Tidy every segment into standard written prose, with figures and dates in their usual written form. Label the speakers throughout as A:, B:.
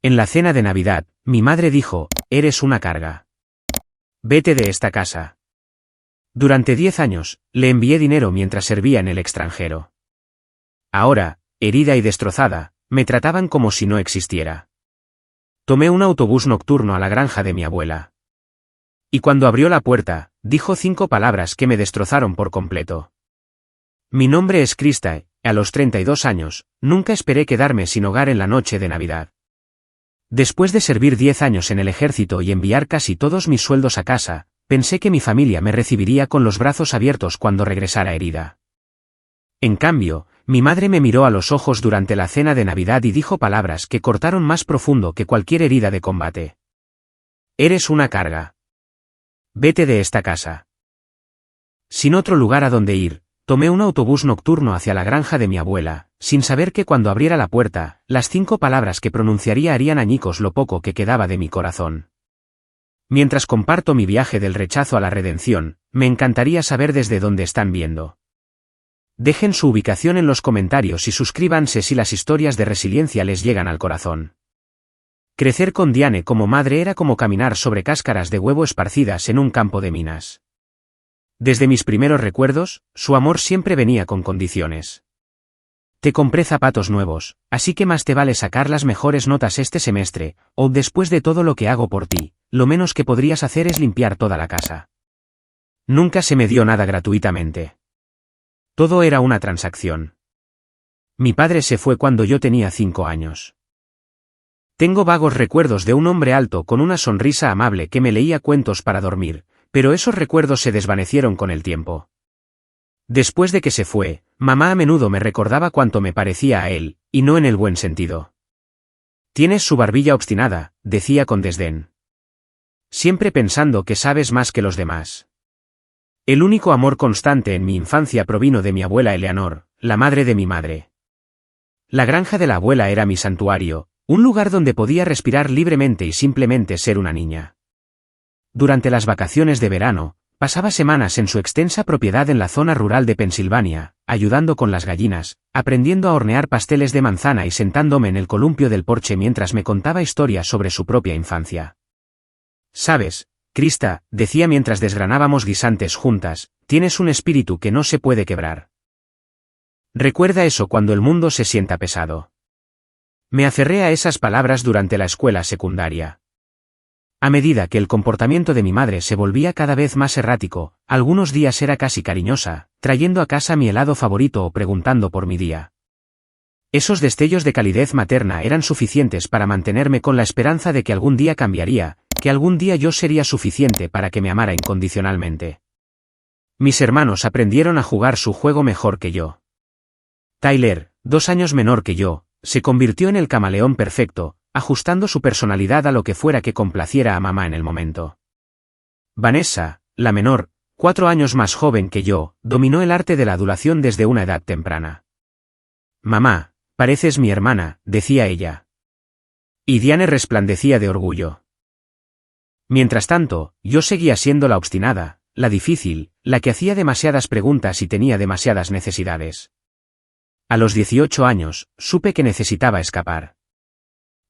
A: En la cena de Navidad, mi madre dijo, eres una carga. Vete de esta casa. Durante 10 años, le envié dinero mientras servía en el extranjero. Ahora, herida y destrozada, me trataban como si no existiera. Tomé un autobús nocturno a la granja de mi abuela. Y cuando abrió la puerta, dijo 5 palabras que me destrozaron por completo. Mi nombre es Krista, a los 32 años, nunca esperé quedarme sin hogar en la noche de Navidad. Después de servir 10 años en el ejército y enviar casi todos mis sueldos a casa, pensé que mi familia me recibiría con los brazos abiertos cuando regresara herida. En cambio, mi madre me miró a los ojos durante la cena de Navidad y dijo palabras que cortaron más profundo que cualquier herida de combate. Eres una carga. Vete de esta casa. Sin otro lugar a donde ir, tomé un autobús nocturno hacia la granja de mi abuela, sin saber que cuando abriera la puerta, las 5 palabras que pronunciaría harían añicos lo poco que quedaba de mi corazón. Mientras comparto mi viaje del rechazo a la redención, me encantaría saber desde dónde están viendo. Dejen su ubicación en los comentarios y suscríbanse si las historias de resiliencia les llegan al corazón. Crecer con Diane como madre era como caminar sobre cáscaras de huevo esparcidas en un campo de minas. Desde mis primeros recuerdos, su amor siempre venía con condiciones. Te compré zapatos nuevos, así que más te vale sacar las mejores notas este semestre, o después de todo lo que hago por ti, lo menos que podrías hacer es limpiar toda la casa. Nunca se me dio nada gratuitamente. Todo era una transacción. Mi padre se fue cuando yo tenía 5 años. Tengo vagos recuerdos de un hombre alto con una sonrisa amable que me leía cuentos para dormir, pero esos recuerdos se desvanecieron con el tiempo. Después de que se fue, mamá a menudo me recordaba cuánto me parecía a él, y no en el buen sentido. Tienes su barbilla obstinada, decía con desdén. Siempre pensando que sabes más que los demás. El único amor constante en mi infancia provino de mi abuela Eleanor, la madre de mi madre. La granja de la abuela era mi santuario, un lugar donde podía respirar libremente y simplemente ser una niña. Durante las vacaciones de verano, pasaba semanas en su extensa propiedad en la zona rural de Pensilvania, ayudando con las gallinas, aprendiendo a hornear pasteles de manzana y sentándome en el columpio del porche mientras me contaba historias sobre su propia infancia. ¿Sabes, Krista?, decía mientras desgranábamos guisantes juntas, tienes un espíritu que no se puede quebrar. Recuerda eso cuando el mundo se sienta pesado. Me aferré a esas palabras durante la escuela secundaria. A medida que el comportamiento de mi madre se volvía cada vez más errático, algunos días era casi cariñosa, trayendo a casa mi helado favorito o preguntando por mi día. Esos destellos de calidez materna eran suficientes para mantenerme con la esperanza de que algún día cambiaría, que algún día yo sería suficiente para que me amara incondicionalmente. Mis hermanos aprendieron a jugar su juego mejor que yo. Tyler, 2 años menor que yo, se convirtió en el camaleón perfecto, ajustando su personalidad a lo que fuera que complaciera a mamá en el momento. Vanessa, la menor, 4 años más joven que yo, dominó el arte de la adulación desde una edad temprana. Mamá, pareces mi hermana, decía ella. Y Diane resplandecía de orgullo. Mientras tanto, yo seguía siendo la obstinada, la difícil, la que hacía demasiadas preguntas y tenía demasiadas necesidades. A los 18 años, supe que necesitaba escapar.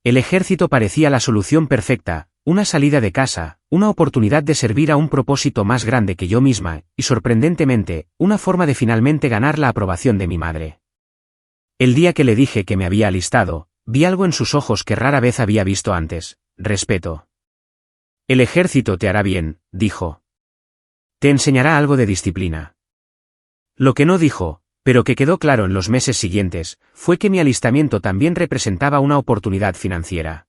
A: El ejército parecía la solución perfecta, una salida de casa, una oportunidad de servir a un propósito más grande que yo misma, y sorprendentemente, una forma de finalmente ganar la aprobación de mi madre. El día que le dije que me había alistado, vi algo en sus ojos que rara vez había visto antes: respeto. El ejército te hará bien, dijo. Te enseñará algo de disciplina. Lo que no dijo, pero que quedó claro en los meses siguientes, fue que mi alistamiento también representaba una oportunidad financiera.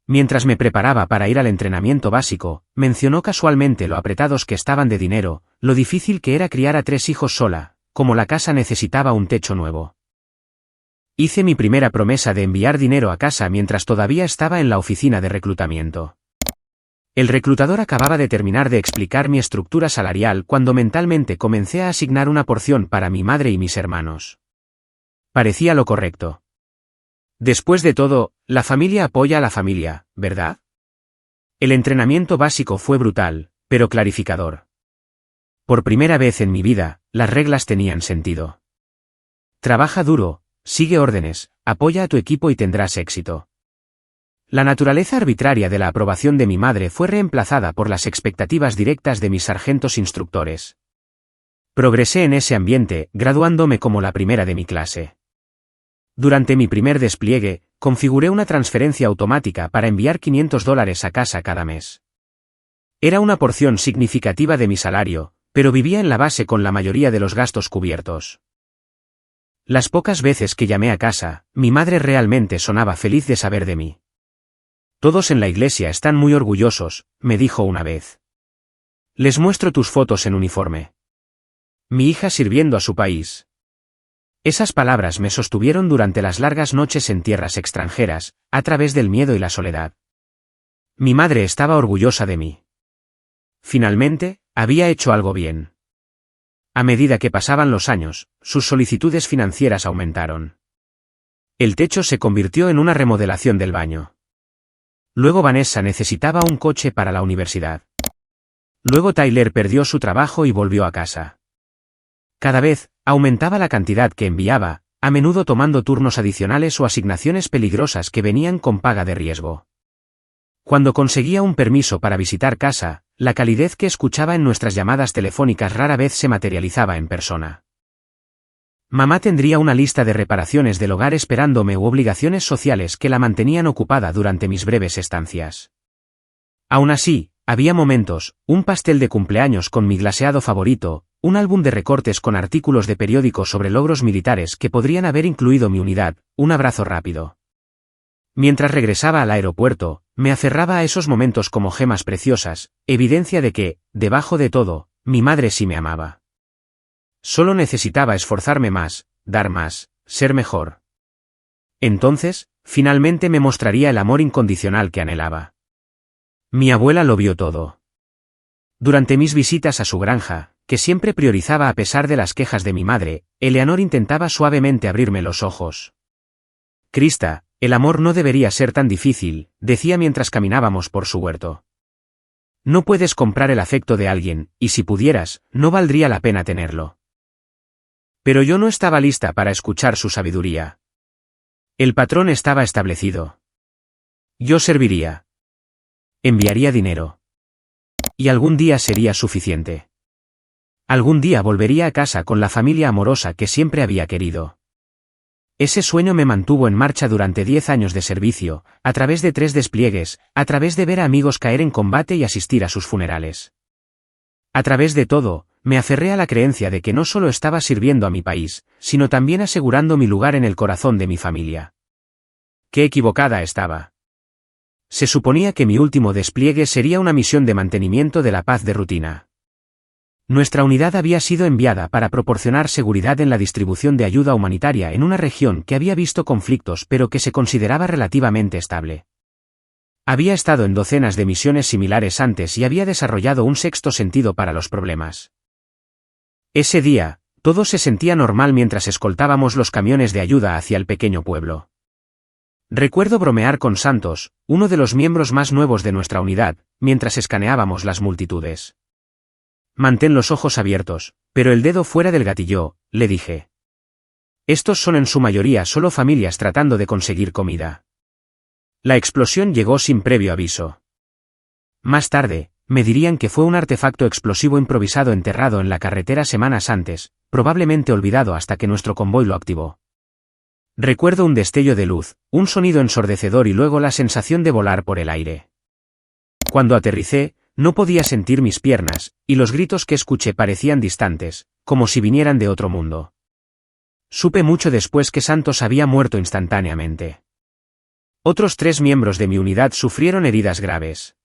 A: Mientras me preparaba para ir al entrenamiento básico, mencionó casualmente lo apretados que estaban de dinero, lo difícil que era criar a 3 hijos sola, como la casa necesitaba un techo nuevo. Hice mi primera promesa de enviar dinero a casa mientras todavía estaba en la oficina de reclutamiento. El reclutador acababa de terminar de explicar mi estructura salarial cuando mentalmente comencé a asignar una porción para mi madre y mis hermanos. Parecía lo correcto. Después de todo, la familia apoya a la familia, ¿verdad? El entrenamiento básico fue brutal, pero clarificador. Por primera vez en mi vida, las reglas tenían sentido. Trabaja duro, sigue órdenes, apoya a tu equipo y tendrás éxito. La naturaleza arbitraria de la aprobación de mi madre fue reemplazada por las expectativas directas de mis sargentos instructores. Progresé en ese ambiente, graduándome como la primera de mi clase. Durante mi primer despliegue, configuré una transferencia automática para enviar $500 a casa cada mes. Era una porción significativa de mi salario, pero vivía en la base con la mayoría de los gastos cubiertos. Las pocas veces que llamé a casa, mi madre realmente sonaba feliz de saber de mí. Todos en la iglesia están muy orgullosos, me dijo una vez. Les muestro tus fotos en uniforme. Mi hija sirviendo a su país. Esas palabras me sostuvieron durante las largas noches en tierras extranjeras, a través del miedo y la soledad. Mi madre estaba orgullosa de mí. Finalmente, había hecho algo bien. A medida que pasaban los años, sus solicitudes financieras aumentaron. El techo se convirtió en una remodelación del baño. Luego Vanessa necesitaba un coche para la universidad. Luego Tyler perdió su trabajo y volvió a casa. Cada vez, aumentaba la cantidad que enviaba, a menudo tomando turnos adicionales o asignaciones peligrosas que venían con paga de riesgo. Cuando conseguía un permiso para visitar casa, la calidez que escuchaba en nuestras llamadas telefónicas rara vez se materializaba en persona. Mamá tendría una lista de reparaciones del hogar esperándome u obligaciones sociales que la mantenían ocupada durante mis breves estancias. Aún así, había momentos, un pastel de cumpleaños con mi glaseado favorito, un álbum de recortes con artículos de periódicos sobre logros militares que podrían haber incluido mi unidad, un abrazo rápido. Mientras regresaba al aeropuerto, me aferraba a esos momentos como gemas preciosas, evidencia de que, debajo de todo, mi madre sí me amaba. Solo necesitaba esforzarme más, dar más, ser mejor. Entonces, finalmente me mostraría el amor incondicional que anhelaba. Mi abuela lo vio todo. Durante mis visitas a su granja, que siempre priorizaba a pesar de las quejas de mi madre, Eleanor intentaba suavemente abrirme los ojos. Krista, el amor no debería ser tan difícil, decía mientras caminábamos por su huerto. No puedes comprar el afecto de alguien, y si pudieras, no valdría la pena tenerlo. Pero yo no estaba lista para escuchar su sabiduría. El patrón estaba establecido. Yo serviría. Enviaría dinero. Y algún día sería suficiente. Algún día volvería a casa con la familia amorosa que siempre había querido. Ese sueño me mantuvo en marcha durante 10 años de servicio, a través de 3 despliegues, a través de ver a amigos caer en combate y asistir a sus funerales. A través de todo, me aferré a la creencia de que no solo estaba sirviendo a mi país, sino también asegurando mi lugar en el corazón de mi familia. Qué equivocada estaba. Se suponía que mi último despliegue sería una misión de mantenimiento de la paz de rutina. Nuestra unidad había sido enviada para proporcionar seguridad en la distribución de ayuda humanitaria en una región que había visto conflictos pero que se consideraba relativamente estable. Había estado en docenas de misiones similares antes y había desarrollado un sexto sentido para los problemas. Ese día, todo se sentía normal mientras escoltábamos los camiones de ayuda hacia el pequeño pueblo. Recuerdo bromear con Santos, uno de los miembros más nuevos de nuestra unidad, mientras escaneábamos las multitudes. Mantén los ojos abiertos, pero el dedo fuera del gatillo, le dije. Estos son en su mayoría solo familias tratando de conseguir comida. La explosión llegó sin previo aviso. Más tarde, me dirían que fue un artefacto explosivo improvisado enterrado en la carretera semanas antes, probablemente olvidado hasta que nuestro convoy lo activó. Recuerdo un destello de luz, un sonido ensordecedor y luego la sensación de volar por el aire. Cuando aterricé, no podía sentir mis piernas, y los gritos que escuché parecían distantes, como si vinieran de otro mundo. Supe mucho después que Santos había muerto instantáneamente. Otros 3 miembros de mi unidad sufrieron heridas graves.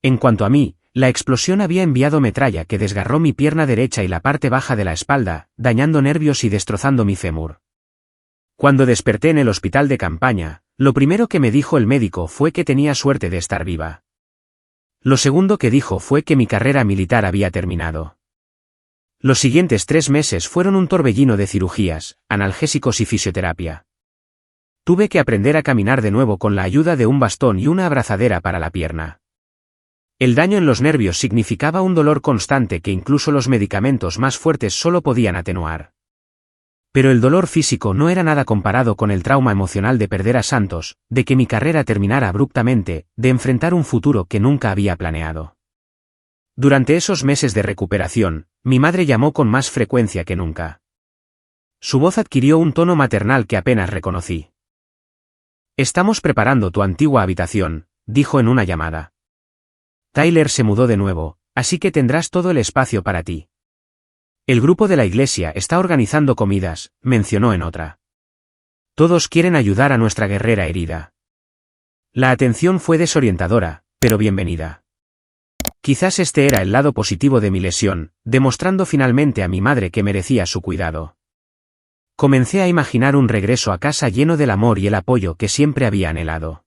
A: En cuanto a mí, la explosión había enviado metralla que desgarró mi pierna derecha y la parte baja de la espalda, dañando nervios y destrozando mi fémur. Cuando desperté en el hospital de campaña, lo primero que me dijo el médico fue que tenía suerte de estar viva. Lo segundo que dijo fue que mi carrera militar había terminado. Los siguientes 3 meses fueron un torbellino de cirugías, analgésicos y fisioterapia. Tuve que aprender a caminar de nuevo con la ayuda de un bastón y una abrazadera para la pierna. El daño en los nervios significaba un dolor constante que incluso los medicamentos más fuertes solo podían atenuar. Pero el dolor físico no era nada comparado con el trauma emocional de perder a Santos, de que mi carrera terminara abruptamente, de enfrentar un futuro que nunca había planeado. Durante esos meses de recuperación, mi madre llamó con más frecuencia que nunca. Su voz adquirió un tono maternal que apenas reconocí. «Estamos preparando tu antigua habitación», dijo en una llamada. «Tyler se mudó de nuevo, así que tendrás todo el espacio para ti. El grupo de la iglesia está organizando comidas», mencionó en otra. «Todos quieren ayudar a nuestra guerrera herida». La atención fue desorientadora, pero bienvenida. Quizás este era el lado positivo de mi lesión, demostrando finalmente a mi madre que merecía su cuidado. Comencé a imaginar un regreso a casa lleno del amor y el apoyo que siempre había anhelado.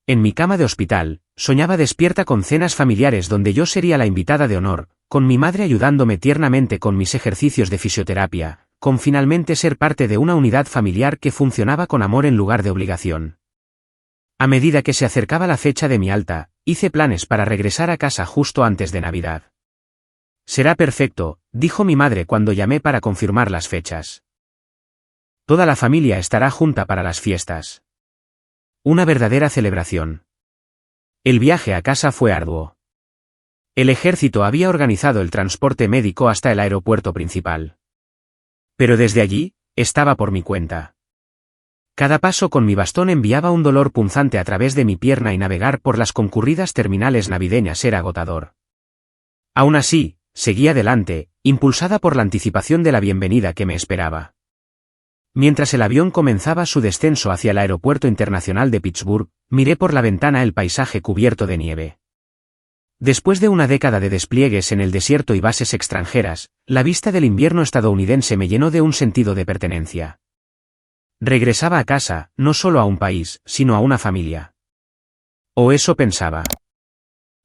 A: En mi cama de hospital, soñaba despierta con cenas familiares donde yo sería la invitada de honor, con mi madre ayudándome tiernamente con mis ejercicios de fisioterapia, con finalmente ser parte de una unidad familiar que funcionaba con amor en lugar de obligación. A medida que se acercaba la fecha de mi alta, hice planes para regresar a casa justo antes de Navidad. «Será perfecto», dijo mi madre cuando llamé para confirmar las fechas. «Toda la familia estará junta para las fiestas. Una verdadera celebración». El viaje a casa fue arduo. El ejército había organizado el transporte médico hasta el aeropuerto principal. Pero desde allí, estaba por mi cuenta. Cada paso con mi bastón enviaba un dolor punzante a través de mi pierna y navegar por las concurridas terminales navideñas era agotador. Aún así, seguí adelante, impulsada por la anticipación de la bienvenida que me esperaba. Mientras el avión comenzaba su descenso hacia el aeropuerto internacional de Pittsburgh, miré por la ventana el paisaje cubierto de nieve. Después de una década de despliegues en el desierto y bases extranjeras, la vista del invierno estadounidense me llenó de un sentido de pertenencia. Regresaba a casa, no solo a un país, sino a una familia. O eso pensaba.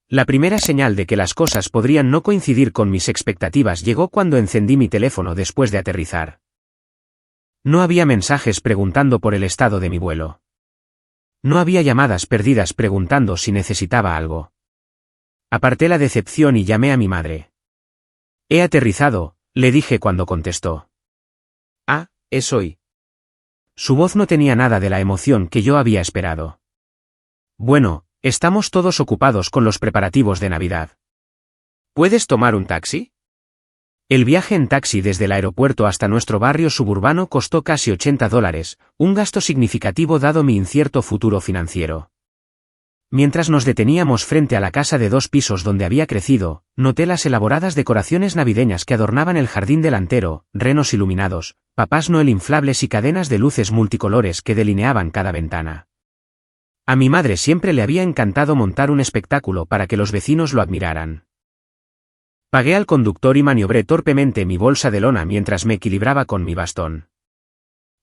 A: La primera señal de que las cosas podrían no coincidir con mis expectativas llegó cuando encendí mi teléfono después de aterrizar. No había mensajes preguntando por el estado de mi vuelo. No había llamadas perdidas preguntando si necesitaba algo. Aparté la decepción y llamé a mi madre. «He aterrizado», le dije cuando contestó. «Ah, es hoy». Su voz no tenía nada de la emoción que yo había esperado. «Bueno, estamos todos ocupados con los preparativos de Navidad. ¿Puedes tomar un taxi?» El viaje en taxi desde el aeropuerto hasta nuestro barrio suburbano costó casi $80, un gasto significativo dado mi incierto futuro financiero. Mientras nos deteníamos frente a la casa de 2 pisos donde había crecido, noté las elaboradas decoraciones navideñas que adornaban el jardín delantero, renos iluminados, Papás Noel inflables y cadenas de luces multicolores que delineaban cada ventana. A mi madre siempre le había encantado montar un espectáculo para que los vecinos lo admiraran. Pagué al conductor y maniobré torpemente mi bolsa de lona mientras me equilibraba con mi bastón.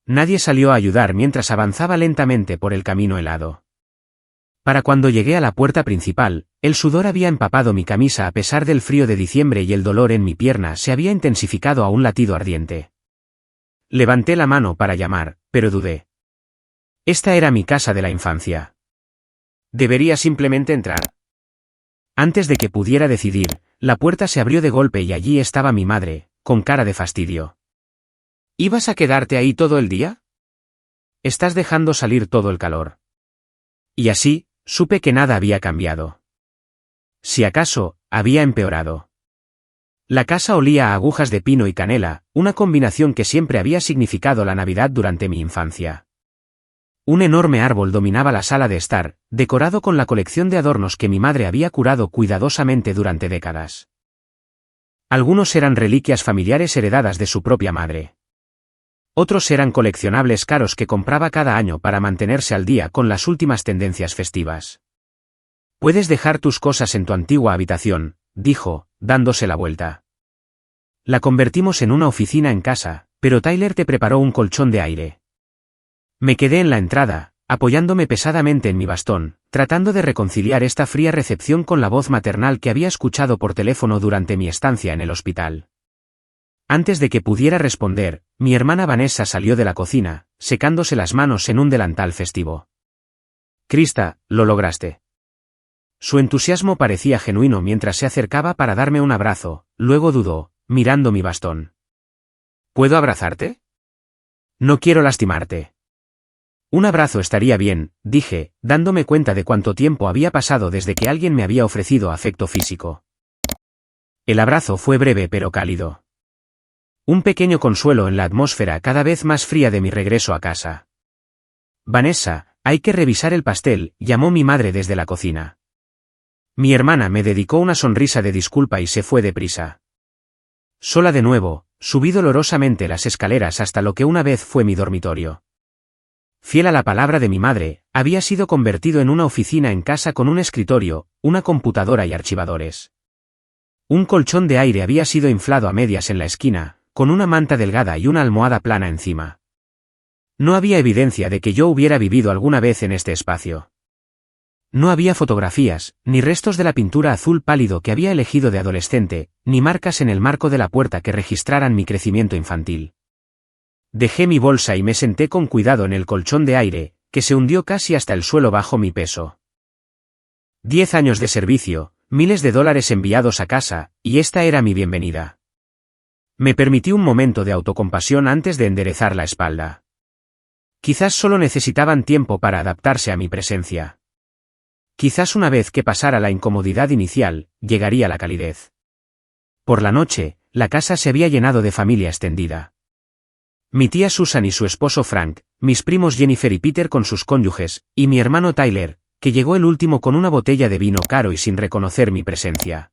A: Nadie salió a ayudar mientras avanzaba lentamente por el camino helado. Para cuando llegué a la puerta principal, el sudor había empapado mi camisa a pesar del frío de diciembre y el dolor en mi pierna se había intensificado a un latido ardiente. Levanté la mano para llamar, pero dudé. Esta era mi casa de la infancia. ¿Debería simplemente entrar? Antes de que pudiera decidir, la puerta se abrió de golpe y allí estaba mi madre, con cara de fastidio. ¿Ibas a quedarte ahí todo el día? Estás dejando salir todo el calor. Y así, supe que nada había cambiado. Si acaso, había empeorado. La casa olía a agujas de pino y canela, una combinación que siempre había significado la Navidad durante mi infancia. Un enorme árbol dominaba la sala de estar, decorado con la colección de adornos que mi madre había curado cuidadosamente durante décadas. Algunos eran reliquias familiares heredadas de su propia madre. Otros eran coleccionables caros que compraba cada año para mantenerse al día con las últimas tendencias festivas. «Puedes dejar tus cosas en tu antigua habitación», dijo, dándose la vuelta. La convertimos en una oficina en casa, pero Tyler te preparó un colchón de aire. Me quedé en la entrada, apoyándome pesadamente en mi bastón, tratando de reconciliar esta fría recepción con la voz maternal que había escuchado por teléfono durante mi estancia en el hospital. Antes de que pudiera responder, mi hermana Vanessa salió de la cocina, secándose las manos en un delantal festivo. «Krista, lo lograste». Su entusiasmo parecía genuino mientras se acercaba para darme un abrazo, luego dudó, mirando mi bastón. «¿Puedo abrazarte?» No quiero lastimarte. Un abrazo estaría bien, dije, dándome cuenta de cuánto tiempo había pasado desde que alguien me había ofrecido afecto físico. El abrazo fue breve pero cálido. Un pequeño consuelo en la atmósfera cada vez más fría de mi regreso a casa. Vanessa, hay que revisar el pastel, llamó mi madre desde la cocina. Mi hermana me dedicó una sonrisa de disculpa y se fue deprisa. Sola de nuevo, subí dolorosamente las escaleras hasta lo que una vez fue mi dormitorio. Fiel a la palabra de mi madre, había sido convertido en una oficina en casa con un escritorio, una computadora y archivadores. Un colchón de aire había sido inflado a medias en la esquina, con una manta delgada y una almohada plana encima. No había evidencia de que yo hubiera vivido alguna vez en este espacio. No había fotografías, ni restos de la pintura azul pálido que había elegido de adolescente, ni marcas en el marco de la puerta que registraran mi crecimiento infantil. Dejé mi bolsa y me senté con cuidado en el colchón de aire, que se hundió casi hasta el suelo bajo mi peso. 10 años de servicio, miles de dólares enviados a casa, y esta era mi bienvenida. Me permití un momento de autocompasión antes de enderezar la espalda. Quizás solo necesitaban tiempo para adaptarse a mi presencia. Quizás una vez que pasara la incomodidad inicial, llegaría la calidez. Por la noche, la casa se había llenado de familia extendida. Mi tía Susan y su esposo Frank, mis primos Jennifer y Peter con sus cónyuges, y mi hermano Tyler, que llegó el último con una botella de vino caro y sin reconocer mi presencia.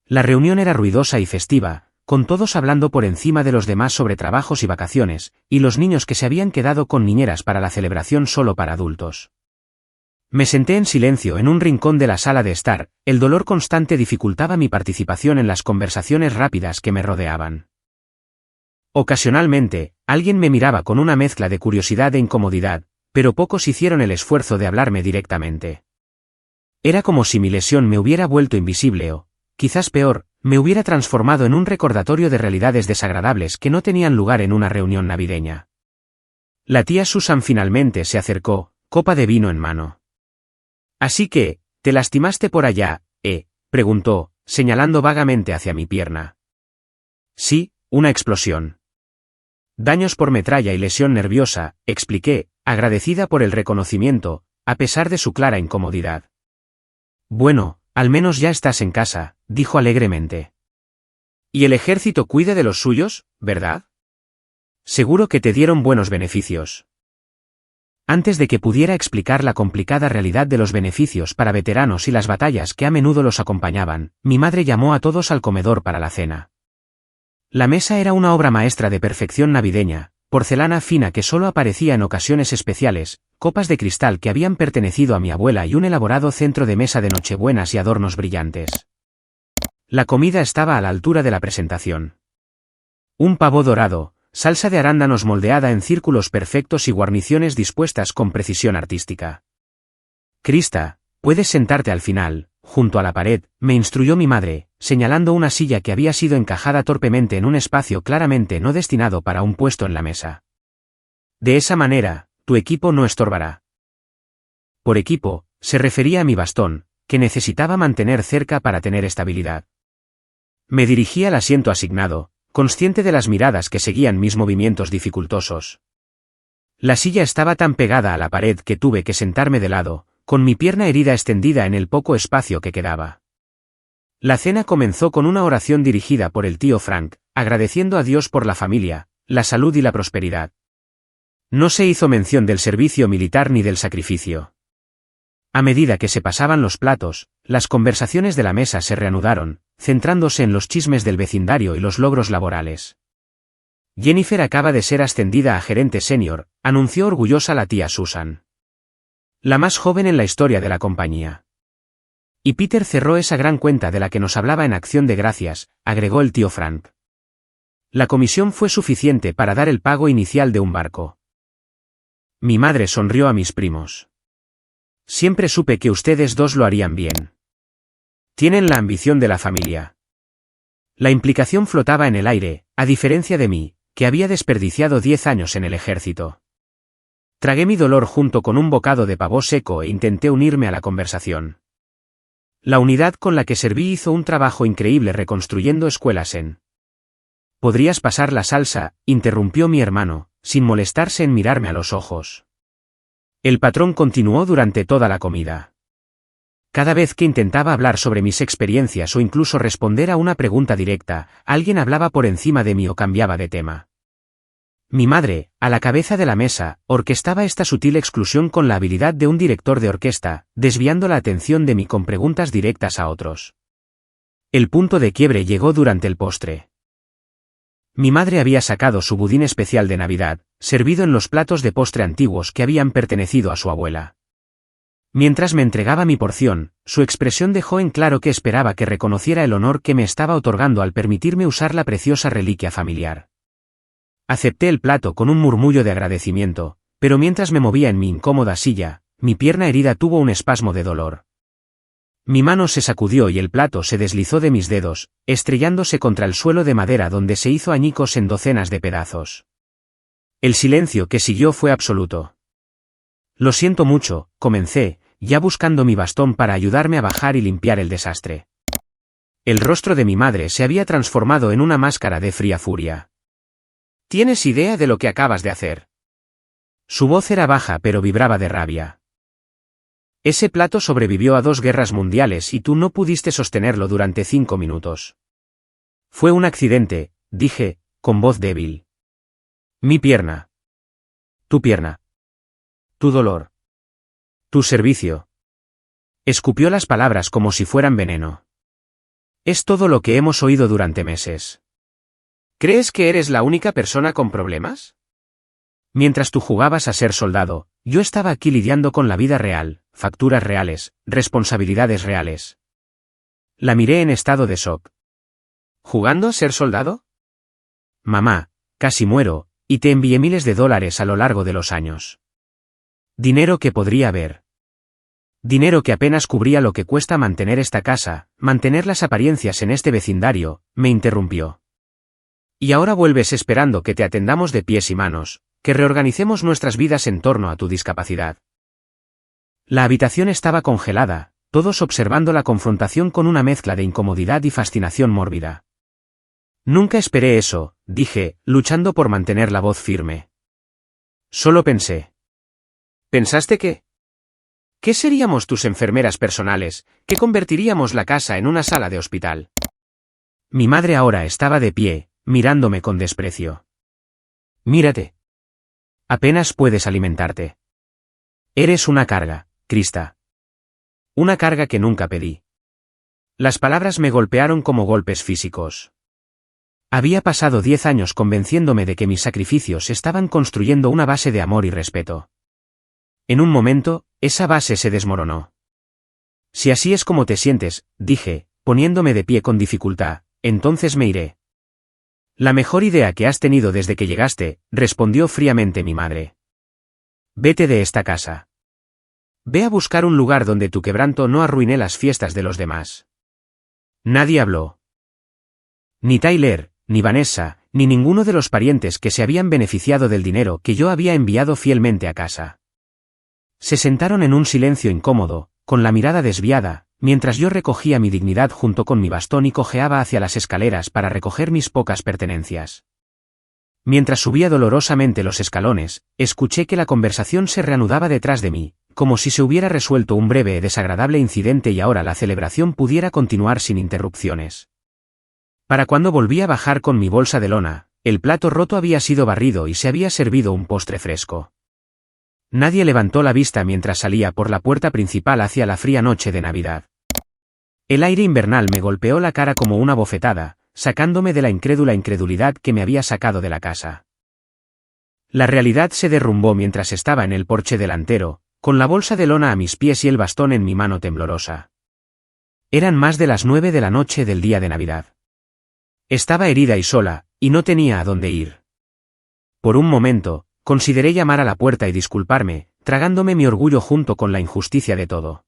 A: La reunión era ruidosa y festiva, con todos hablando por encima de los demás sobre trabajos y vacaciones, y los niños que se habían quedado con niñeras para la celebración solo para adultos. Me senté en silencio en un rincón de la sala de estar, el dolor constante dificultaba mi participación en las conversaciones rápidas que me rodeaban. Ocasionalmente, alguien me miraba con una mezcla de curiosidad e incomodidad, pero pocos hicieron el esfuerzo de hablarme directamente. Era como si mi lesión me hubiera vuelto invisible o, quizás peor, me hubiera transformado en un recordatorio de realidades desagradables que no tenían lugar en una reunión navideña. La tía Susan finalmente se acercó, copa de vino en mano. «Así que, ¿te lastimaste por allá, preguntó, señalando vagamente hacia mi pierna. «Sí, una explosión». «Daños por metralla y lesión nerviosa», expliqué, agradecida por el reconocimiento, a pesar de su clara incomodidad. «Bueno, al menos ya estás en casa», dijo alegremente. «Y el ejército cuida de los suyos, ¿verdad? Seguro que te dieron buenos beneficios». Antes de que pudiera explicar la complicada realidad de los beneficios para veteranos y las batallas que a menudo los acompañaban, mi madre llamó a todos al comedor para la cena. La mesa era una obra maestra de perfección navideña, porcelana fina que solo aparecía en ocasiones especiales, copas de cristal que habían pertenecido a mi abuela y un elaborado centro de mesa de nochebuenas y adornos brillantes. La comida estaba a la altura de la presentación. Un pavo dorado, salsa de arándanos moldeada en círculos perfectos y guarniciones dispuestas con precisión artística. «Krista, puedes sentarte al final, junto a la pared», me instruyó mi madre, señalando una silla que había sido encajada torpemente en un espacio claramente no destinado para un puesto en la mesa. «De esa manera, tu equipo no estorbará». Por equipo, se refería a mi bastón, que necesitaba mantener cerca para tener estabilidad. Me dirigí al asiento asignado, consciente de las miradas que seguían mis movimientos dificultosos. La silla estaba tan pegada a la pared que tuve que sentarme de lado, con mi pierna herida extendida en el poco espacio que quedaba. La cena comenzó con una oración dirigida por el tío Frank, agradeciendo a Dios por la familia, la salud y la prosperidad. No se hizo mención del servicio militar ni del sacrificio. A medida que se pasaban los platos, las conversaciones de la mesa se reanudaron, centrándose en los chismes del vecindario y los logros laborales. «Jennifer acaba de ser ascendida a gerente senior», anunció orgullosa la tía Susan. «La más joven en la historia de la compañía». «Y Peter cerró esa gran cuenta de la que nos hablaba en Acción de Gracias», agregó el tío Frank. «La comisión fue suficiente para dar el pago inicial de un barco». Mi madre sonrió a mis primos. «Siempre supe que ustedes dos lo harían bien. Tienen la ambición de la familia». La implicación flotaba en el aire, a diferencia de mí, que había desperdiciado 10 años en el ejército. Tragué mi dolor junto con un bocado de pavo seco e intenté unirme a la conversación. La unidad con la que serví hizo un trabajo increíble reconstruyendo escuelas en... «¿Podrías pasar la salsa?», interrumpió mi hermano, sin molestarse en mirarme a los ojos. El patrón continuó durante toda la comida. Cada vez que intentaba hablar sobre mis experiencias o incluso responder a una pregunta directa, alguien hablaba por encima de mí o cambiaba de tema. Mi madre, a la cabeza de la mesa, orquestaba esta sutil exclusión con la habilidad de un director de orquesta, desviando la atención de mí con preguntas directas a otros. El punto de quiebre llegó durante el postre. Mi madre había sacado su budín especial de Navidad, servido en los platos de postre antiguos que habían pertenecido a su abuela. Mientras me entregaba mi porción, su expresión dejó en claro que esperaba que reconociera el honor que me estaba otorgando al permitirme usar la preciosa reliquia familiar. Acepté el plato con un murmullo de agradecimiento, pero mientras me movía en mi incómoda silla, mi pierna herida tuvo un espasmo de dolor. Mi mano se sacudió y el plato se deslizó de mis dedos, estrellándose contra el suelo de madera donde se hizo añicos en docenas de pedazos. El silencio que siguió fue absoluto. Lo siento mucho, comencé, ya buscando mi bastón para ayudarme a bajar y limpiar el desastre. El rostro de mi madre se había transformado en una máscara de fría furia. ¿Tienes idea de lo que acabas de hacer? Su voz era baja pero vibraba de rabia. Ese plato sobrevivió a 2 guerras mundiales y tú no pudiste sostenerlo durante 5 minutos. Fue un accidente, dije, con voz débil. Mi pierna. Tu pierna. Tu dolor. Tu servicio. Escupió las palabras como si fueran veneno. Es todo lo que hemos oído durante meses. ¿Crees que eres la única persona con problemas? Mientras tú jugabas a ser soldado, yo estaba aquí lidiando con la vida real, facturas reales, responsabilidades reales. La miré en estado de shock. ¿Jugando a ser soldado? Mamá, casi muero, y te envié miles de dólares a lo largo de los años. Dinero que podría haber. Dinero que apenas cubría lo que cuesta mantener esta casa, mantener las apariencias en este vecindario, me interrumpió. Y ahora vuelves esperando que te atendamos de pies y manos, que reorganicemos nuestras vidas en torno a tu discapacidad. La habitación estaba congelada, todos observando la confrontación con una mezcla de incomodidad y fascinación mórbida. Nunca esperé eso, dije, luchando por mantener la voz firme. Solo pensé. ¿Pensaste qué? ¿Qué seríamos tus enfermeras personales, que convertiríamos la casa en una sala de hospital? Mi madre ahora estaba de pie, mirándome con desprecio. Mírate. Apenas puedes alimentarte. Eres una carga, Krista. Una carga que nunca pedí. Las palabras me golpearon como golpes físicos. Había pasado 10 años convenciéndome de que mis sacrificios estaban construyendo una base de amor y respeto. En un momento, esa base se desmoronó. Si así es como te sientes, dije, poniéndome de pie con dificultad, entonces me iré. La mejor idea que has tenido desde que llegaste, respondió fríamente mi madre. Vete de esta casa. Ve a buscar un lugar donde tu quebranto no arruine las fiestas de los demás. Nadie habló. Ni Tyler, ni Vanessa, ni ninguno de los parientes que se habían beneficiado del dinero que yo había enviado fielmente a casa. Se sentaron en un silencio incómodo, con la mirada desviada, mientras yo recogía mi dignidad junto con mi bastón y cojeaba hacia las escaleras para recoger mis pocas pertenencias. Mientras subía dolorosamente los escalones, escuché que la conversación se reanudaba detrás de mí, como si se hubiera resuelto un breve y desagradable incidente y ahora la celebración pudiera continuar sin interrupciones. Para cuando volví a bajar con mi bolsa de lona, el plato roto había sido barrido y se había servido un postre fresco. Nadie levantó la vista mientras salía por la puerta principal hacia la fría noche de Navidad. El aire invernal me golpeó la cara como una bofetada, sacándome de la incrédula incredulidad que me había sacado de la casa. La realidad se derrumbó mientras estaba en el porche delantero, con la bolsa de lona a mis pies y el bastón en mi mano temblorosa. Eran más de las 9 de la noche del día de Navidad. Estaba herida y sola, y no tenía a dónde ir. Por un momento, consideré llamar a la puerta y disculparme, tragándome mi orgullo junto con la injusticia de todo.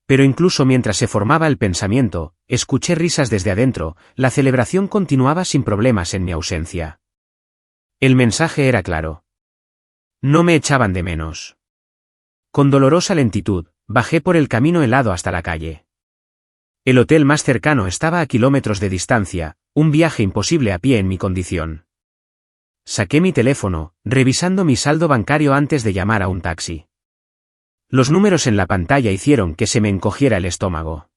A: Pero incluso mientras se formaba el pensamiento, escuché risas desde adentro, la celebración continuaba sin problemas en mi ausencia. El mensaje era claro. No me echaban de menos. Con dolorosa lentitud, bajé por el camino helado hasta la calle. El hotel más cercano estaba a kilómetros de distancia, un viaje imposible a pie en mi condición. Saqué mi teléfono, revisando mi saldo bancario antes de llamar a un taxi. Los números en la pantalla hicieron que se me encogiera el estómago.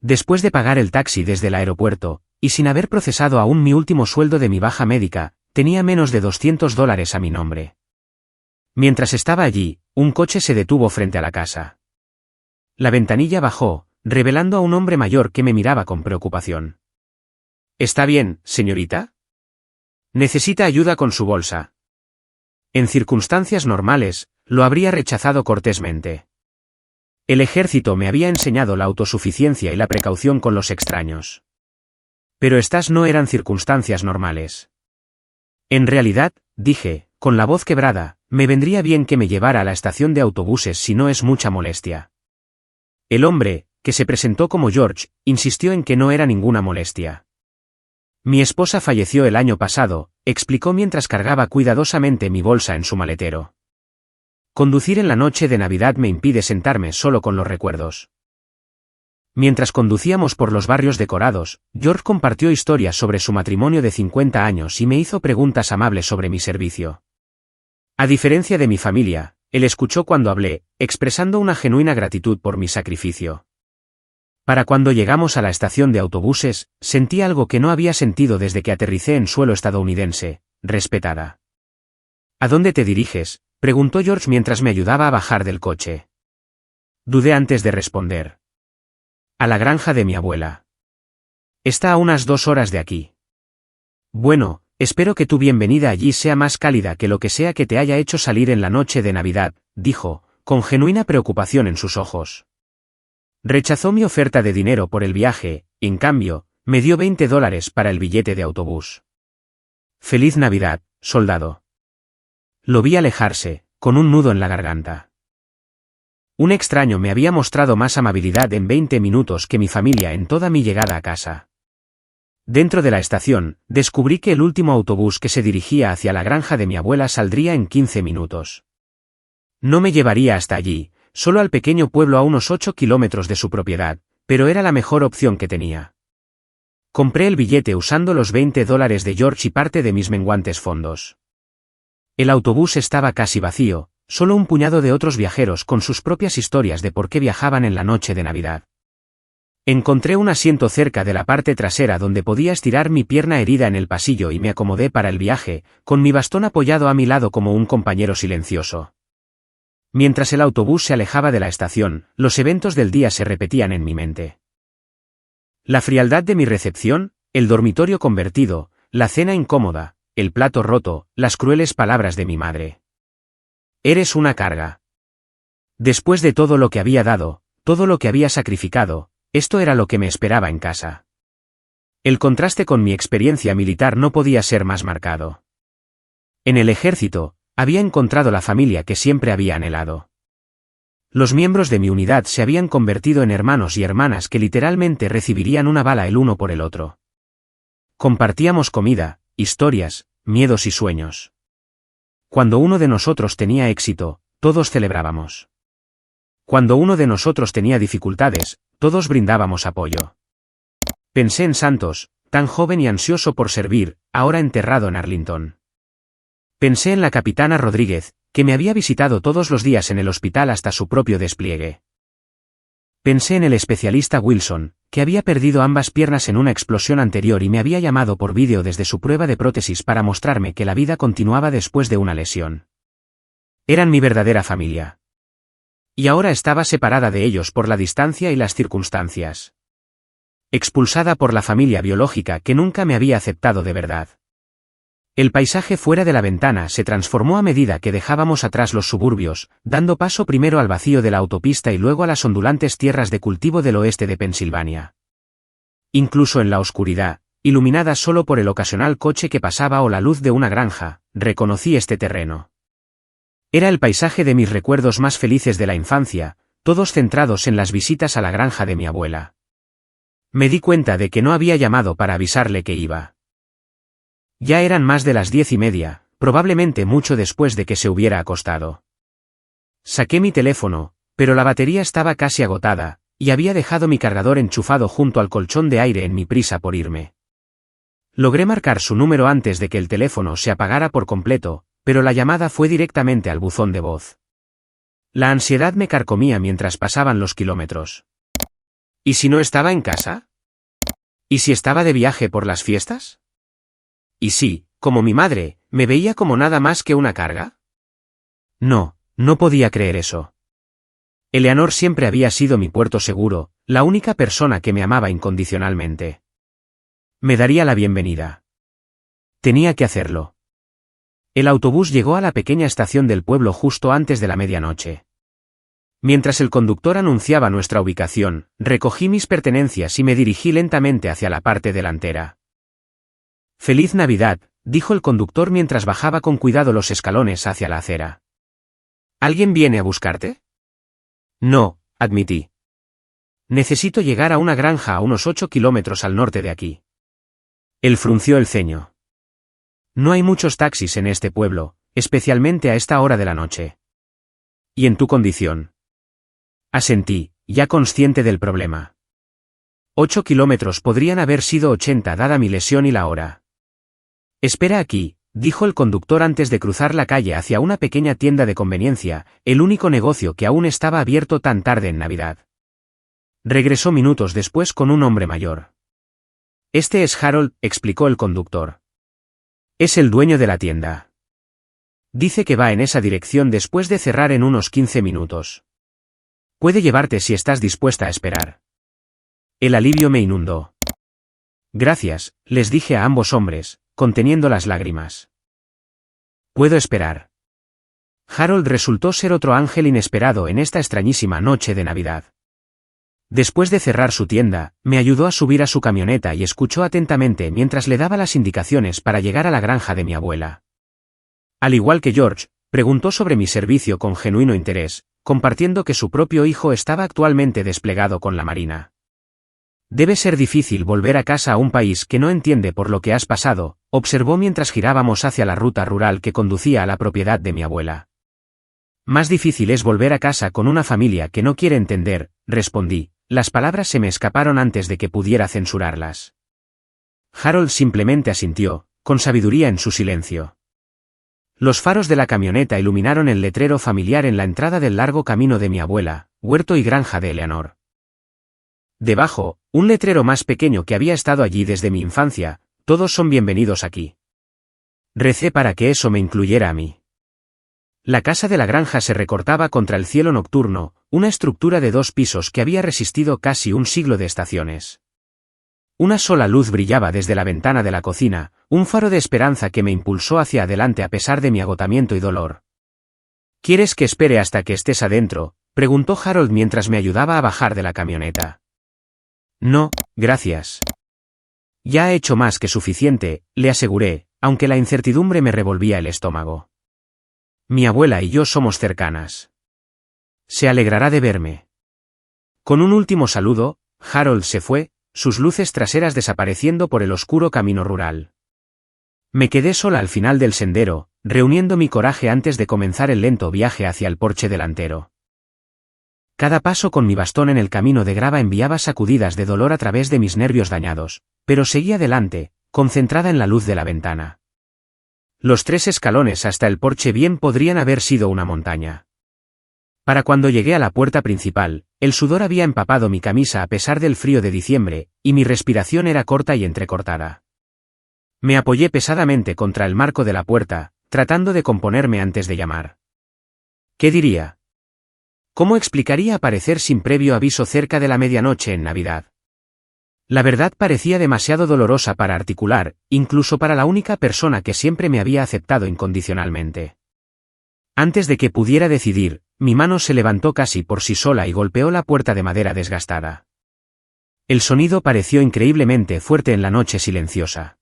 A: Después de pagar el taxi desde el aeropuerto, y sin haber procesado aún mi último sueldo de mi baja médica, tenía menos de $200 a mi nombre. Mientras estaba allí, un coche se detuvo frente a la casa. La ventanilla bajó, revelando a un hombre mayor que me miraba con preocupación. ¿Está bien, señorita? ¿Necesita ayuda con su bolsa? En circunstancias normales, lo habría rechazado cortésmente. El ejército me había enseñado la autosuficiencia y la precaución con los extraños. Pero estas no eran circunstancias normales. En realidad, dije, con la voz quebrada, me vendría bien que me llevara a la estación de autobuses si no es mucha molestia. El hombre, que se presentó como George, insistió en que no era ninguna molestia. Mi esposa falleció el año pasado, explicó mientras cargaba cuidadosamente mi bolsa en su maletero. Conducir en la noche de Navidad me impide sentarme solo con los recuerdos. Mientras conducíamos por los barrios decorados, George compartió historias sobre su matrimonio de 50 años y me hizo preguntas amables sobre mi servicio. A diferencia de mi familia, él escuchó cuando hablé, expresando una genuina gratitud por mi sacrificio. Para cuando llegamos a la estación de autobuses, sentí algo que no había sentido desde que aterricé en suelo estadounidense: respetada. ¿A dónde te diriges?, preguntó George mientras me ayudaba a bajar del coche. Dudé antes de responder. A la granja de mi abuela. Está a unas 2 horas de aquí. Bueno, espero que tu bienvenida allí sea más cálida que lo que sea que te haya hecho salir en la noche de Navidad, dijo, con genuina preocupación en sus ojos. Rechazó mi oferta de dinero por el viaje, y en cambio, me dio $20 para el billete de autobús. Feliz Navidad, soldado. Lo vi alejarse, con un nudo en la garganta. Un extraño me había mostrado más amabilidad en 20 minutos que mi familia en toda mi llegada a casa. Dentro de la estación, descubrí que el último autobús que se dirigía hacia la granja de mi abuela saldría en 15 minutos. No me llevaría hasta allí, solo al pequeño pueblo a unos 8 kilómetros de su propiedad, pero era la mejor opción que tenía. Compré el billete usando los $20 de George y parte de mis menguantes fondos. El autobús estaba casi vacío, solo un puñado de otros viajeros con sus propias historias de por qué viajaban en la noche de Navidad. Encontré un asiento cerca de la parte trasera donde podía estirar mi pierna herida en el pasillo y me acomodé para el viaje, con mi bastón apoyado a mi lado como un compañero silencioso. Mientras el autobús se alejaba de la estación, los eventos del día se repetían en mi mente. La frialdad de mi recepción, el dormitorio convertido, la cena incómoda, el plato roto, las crueles palabras de mi madre. Eres una carga. Después de todo lo que había dado, todo lo que había sacrificado, esto era lo que me esperaba en casa. El contraste con mi experiencia militar no podía ser más marcado. En el ejército, había encontrado la familia que siempre había anhelado. Los miembros de mi unidad se habían convertido en hermanos y hermanas que literalmente recibirían una bala el uno por el otro. Compartíamos comida, historias, miedos y sueños. Cuando uno de nosotros tenía éxito, todos celebrábamos. Cuando uno de nosotros tenía dificultades, todos brindábamos apoyo. Pensé en Santos, tan joven y ansioso por servir, ahora enterrado en Arlington. Pensé en la capitana Rodríguez, que me había visitado todos los días en el hospital hasta su propio despliegue. Pensé en el especialista Wilson, que había perdido ambas piernas en una explosión anterior y me había llamado por vídeo desde su prueba de prótesis para mostrarme que la vida continuaba después de una lesión. Eran mi verdadera familia. Y ahora estaba separada de ellos por la distancia y las circunstancias. Expulsada por la familia biológica que nunca me había aceptado de verdad. El paisaje fuera de la ventana se transformó a medida que dejábamos atrás los suburbios, dando paso primero al vacío de la autopista y luego a las ondulantes tierras de cultivo del oeste de Pensilvania. Incluso en la oscuridad, iluminada solo por el ocasional coche que pasaba o la luz de una granja, reconocí este terreno. Era el paisaje de mis recuerdos más felices de la infancia, todos centrados en las visitas a la granja de mi abuela. Me di cuenta de que no había llamado para avisarle que iba. Ya eran más de las 10:30, probablemente mucho después de que se hubiera acostado. Saqué mi teléfono, pero la batería estaba casi agotada, y había dejado mi cargador enchufado junto al colchón de aire en mi prisa por irme. Logré marcar su número antes de que el teléfono se apagara por completo, pero la llamada fue directamente al buzón de voz. La ansiedad me carcomía mientras pasaban los kilómetros. ¿Y si no estaba en casa? ¿Y si estaba de viaje por las fiestas? ¿Y si, como mi madre, me veía como nada más que una carga? No, no podía creer eso. Eleanor siempre había sido mi puerto seguro, la única persona que me amaba incondicionalmente. Me daría la bienvenida. Tenía que hacerlo. El autobús llegó a la pequeña estación del pueblo justo antes de la medianoche. Mientras el conductor anunciaba nuestra ubicación, recogí mis pertenencias y me dirigí lentamente hacia la parte delantera. «Feliz Navidad», dijo el conductor mientras bajaba con cuidado los escalones hacia la acera. «¿Alguien viene a buscarte?» «No», admití. «Necesito llegar a una granja a unos 8 kilómetros al norte de aquí». Él frunció el ceño. «No hay muchos taxis en este pueblo, especialmente a esta hora de la noche». «¿Y en tu condición?» Asentí, ya consciente del problema. 8 kilómetros podrían haber sido 80 dada mi lesión y la hora. «Espera aquí», dijo el conductor antes de cruzar la calle hacia una pequeña tienda de conveniencia, el único negocio que aún estaba abierto tan tarde en Navidad. Regresó minutos después con un hombre mayor. «Este es Harold», explicó el conductor. «Es el dueño de la tienda. Dice que va en esa dirección después de cerrar en unos 15 minutos. Puede llevarte si estás dispuesta a esperar». El alivio me inundó. «Gracias», les dije a ambos hombres, conteniendo las lágrimas. «Puedo esperar». Harold resultó ser otro ángel inesperado en esta extrañísima noche de Navidad. Después de cerrar su tienda, me ayudó a subir a su camioneta y escuchó atentamente mientras le daba las indicaciones para llegar a la granja de mi abuela. Al igual que George, preguntó sobre mi servicio con genuino interés, compartiendo que su propio hijo estaba actualmente desplegado con la Marina. «Debe ser difícil volver a casa a un país que no entiende por lo que has pasado», observó mientras girábamos hacia la ruta rural que conducía a la propiedad de mi abuela. «Más difícil es volver a casa con una familia que no quiere entender», respondí, las palabras se me escaparon antes de que pudiera censurarlas. Harold simplemente asintió, con sabiduría en su silencio. Los faros de la camioneta iluminaron el letrero familiar en la entrada del largo camino de mi abuela, huerto y granja de Eleanor. Debajo, un letrero más pequeño que había estado allí desde mi infancia: «Todos son bienvenidos aquí». Recé para que eso me incluyera a mí. La casa de la granja se recortaba contra el cielo nocturno, una estructura de 2 pisos que había resistido casi un siglo de estaciones. Una sola luz brillaba desde la ventana de la cocina, un faro de esperanza que me impulsó hacia adelante a pesar de mi agotamiento y dolor. «¿Quieres que espere hasta que estés adentro?», preguntó Harold mientras me ayudaba a bajar de la camioneta. «No, gracias. Ya he hecho más que suficiente», le aseguré, aunque la incertidumbre me revolvía el estómago. «Mi abuela y yo somos cercanas. Se alegrará de verme». Con un último saludo, Harold se fue, sus luces traseras desapareciendo por el oscuro camino rural. Me quedé sola al final del sendero, reuniendo mi coraje antes de comenzar el lento viaje hacia el porche delantero. Cada paso con mi bastón en el camino de grava enviaba sacudidas de dolor a través de mis nervios dañados, pero seguía adelante, concentrada en la luz de la ventana. Los 3 escalones hasta el porche bien podrían haber sido una montaña. Para cuando llegué a la puerta principal, el sudor había empapado mi camisa a pesar del frío de diciembre, y mi respiración era corta y entrecortada. Me apoyé pesadamente contra el marco de la puerta, tratando de componerme antes de llamar. ¿Qué diría? ¿Cómo explicaría aparecer sin previo aviso cerca de la medianoche en Navidad? La verdad parecía demasiado dolorosa para articular, incluso para la única persona que siempre me había aceptado incondicionalmente. Antes de que pudiera decidir, mi mano se levantó casi por sí sola y golpeó la puerta de madera desgastada. El sonido pareció increíblemente fuerte en la noche silenciosa.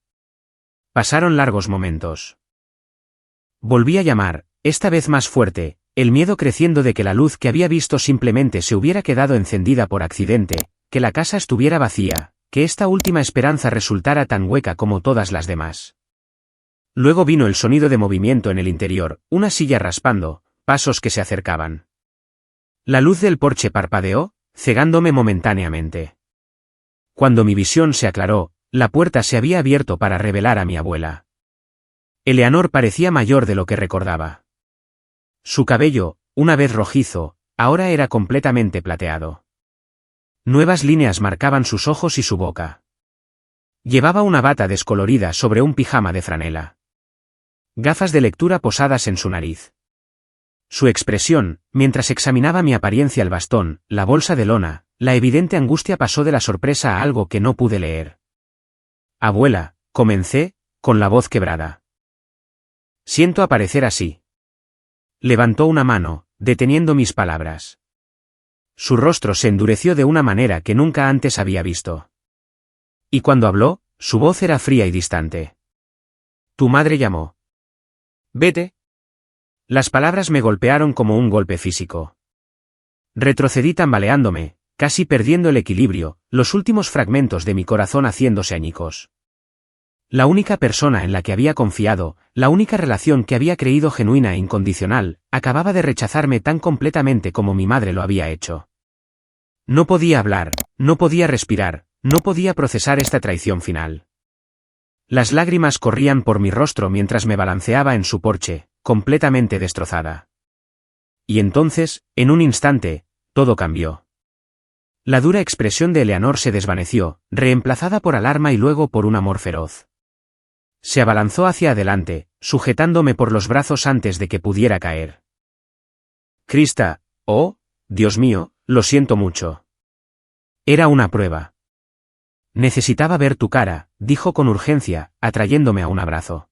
A: Pasaron largos momentos. Volví a llamar, esta vez más fuerte, el miedo creciendo de que la luz que había visto simplemente se hubiera quedado encendida por accidente, que la casa estuviera vacía, que esta última esperanza resultara tan hueca como todas las demás. Luego vino el sonido de movimiento en el interior, una silla raspando, pasos que se acercaban. La luz del porche parpadeó, cegándome momentáneamente. Cuando mi visión se aclaró, La puerta se había abierto para revelar a mi abuela. Eleanor parecía mayor de lo que recordaba. Su cabello, una vez rojizo, ahora era completamente plateado. Nuevas líneas marcaban sus ojos y su boca. Llevaba una bata descolorida sobre un pijama de franela. Gafas de lectura posadas en su nariz. Su expresión, mientras examinaba mi apariencia, el bastón, la bolsa de lona, la evidente angustia, pasó de la sorpresa a algo que no pude leer. Abuela, comencé, con la voz quebrada. Siento aparecer así. Levantó una mano, deteniendo mis palabras. Su rostro se endureció de una manera que nunca antes había visto. Y cuando habló, su voz era fría y distante. Tu madre llamó. Vete. Las palabras me golpearon como un golpe físico. Retrocedí tambaleándome, casi perdiendo el equilibrio, los últimos fragmentos de mi corazón haciéndose añicos. La única persona en la que había confiado, la única relación que había creído genuina e incondicional, acababa de rechazarme tan completamente como mi madre lo había hecho. No podía hablar, no podía respirar, no podía procesar esta traición final. Las lágrimas corrían por mi rostro mientras me balanceaba en su porche, completamente destrozada. Y entonces, en un instante, todo cambió. La dura expresión de Eleanor se desvaneció, reemplazada por alarma y luego por un amor feroz. Se abalanzó hacia adelante, sujetándome por los brazos antes de que pudiera caer. Krista, oh, Dios mío, lo siento mucho. Era una prueba. Necesitaba ver tu cara, dijo con urgencia, atrayéndome a un abrazo.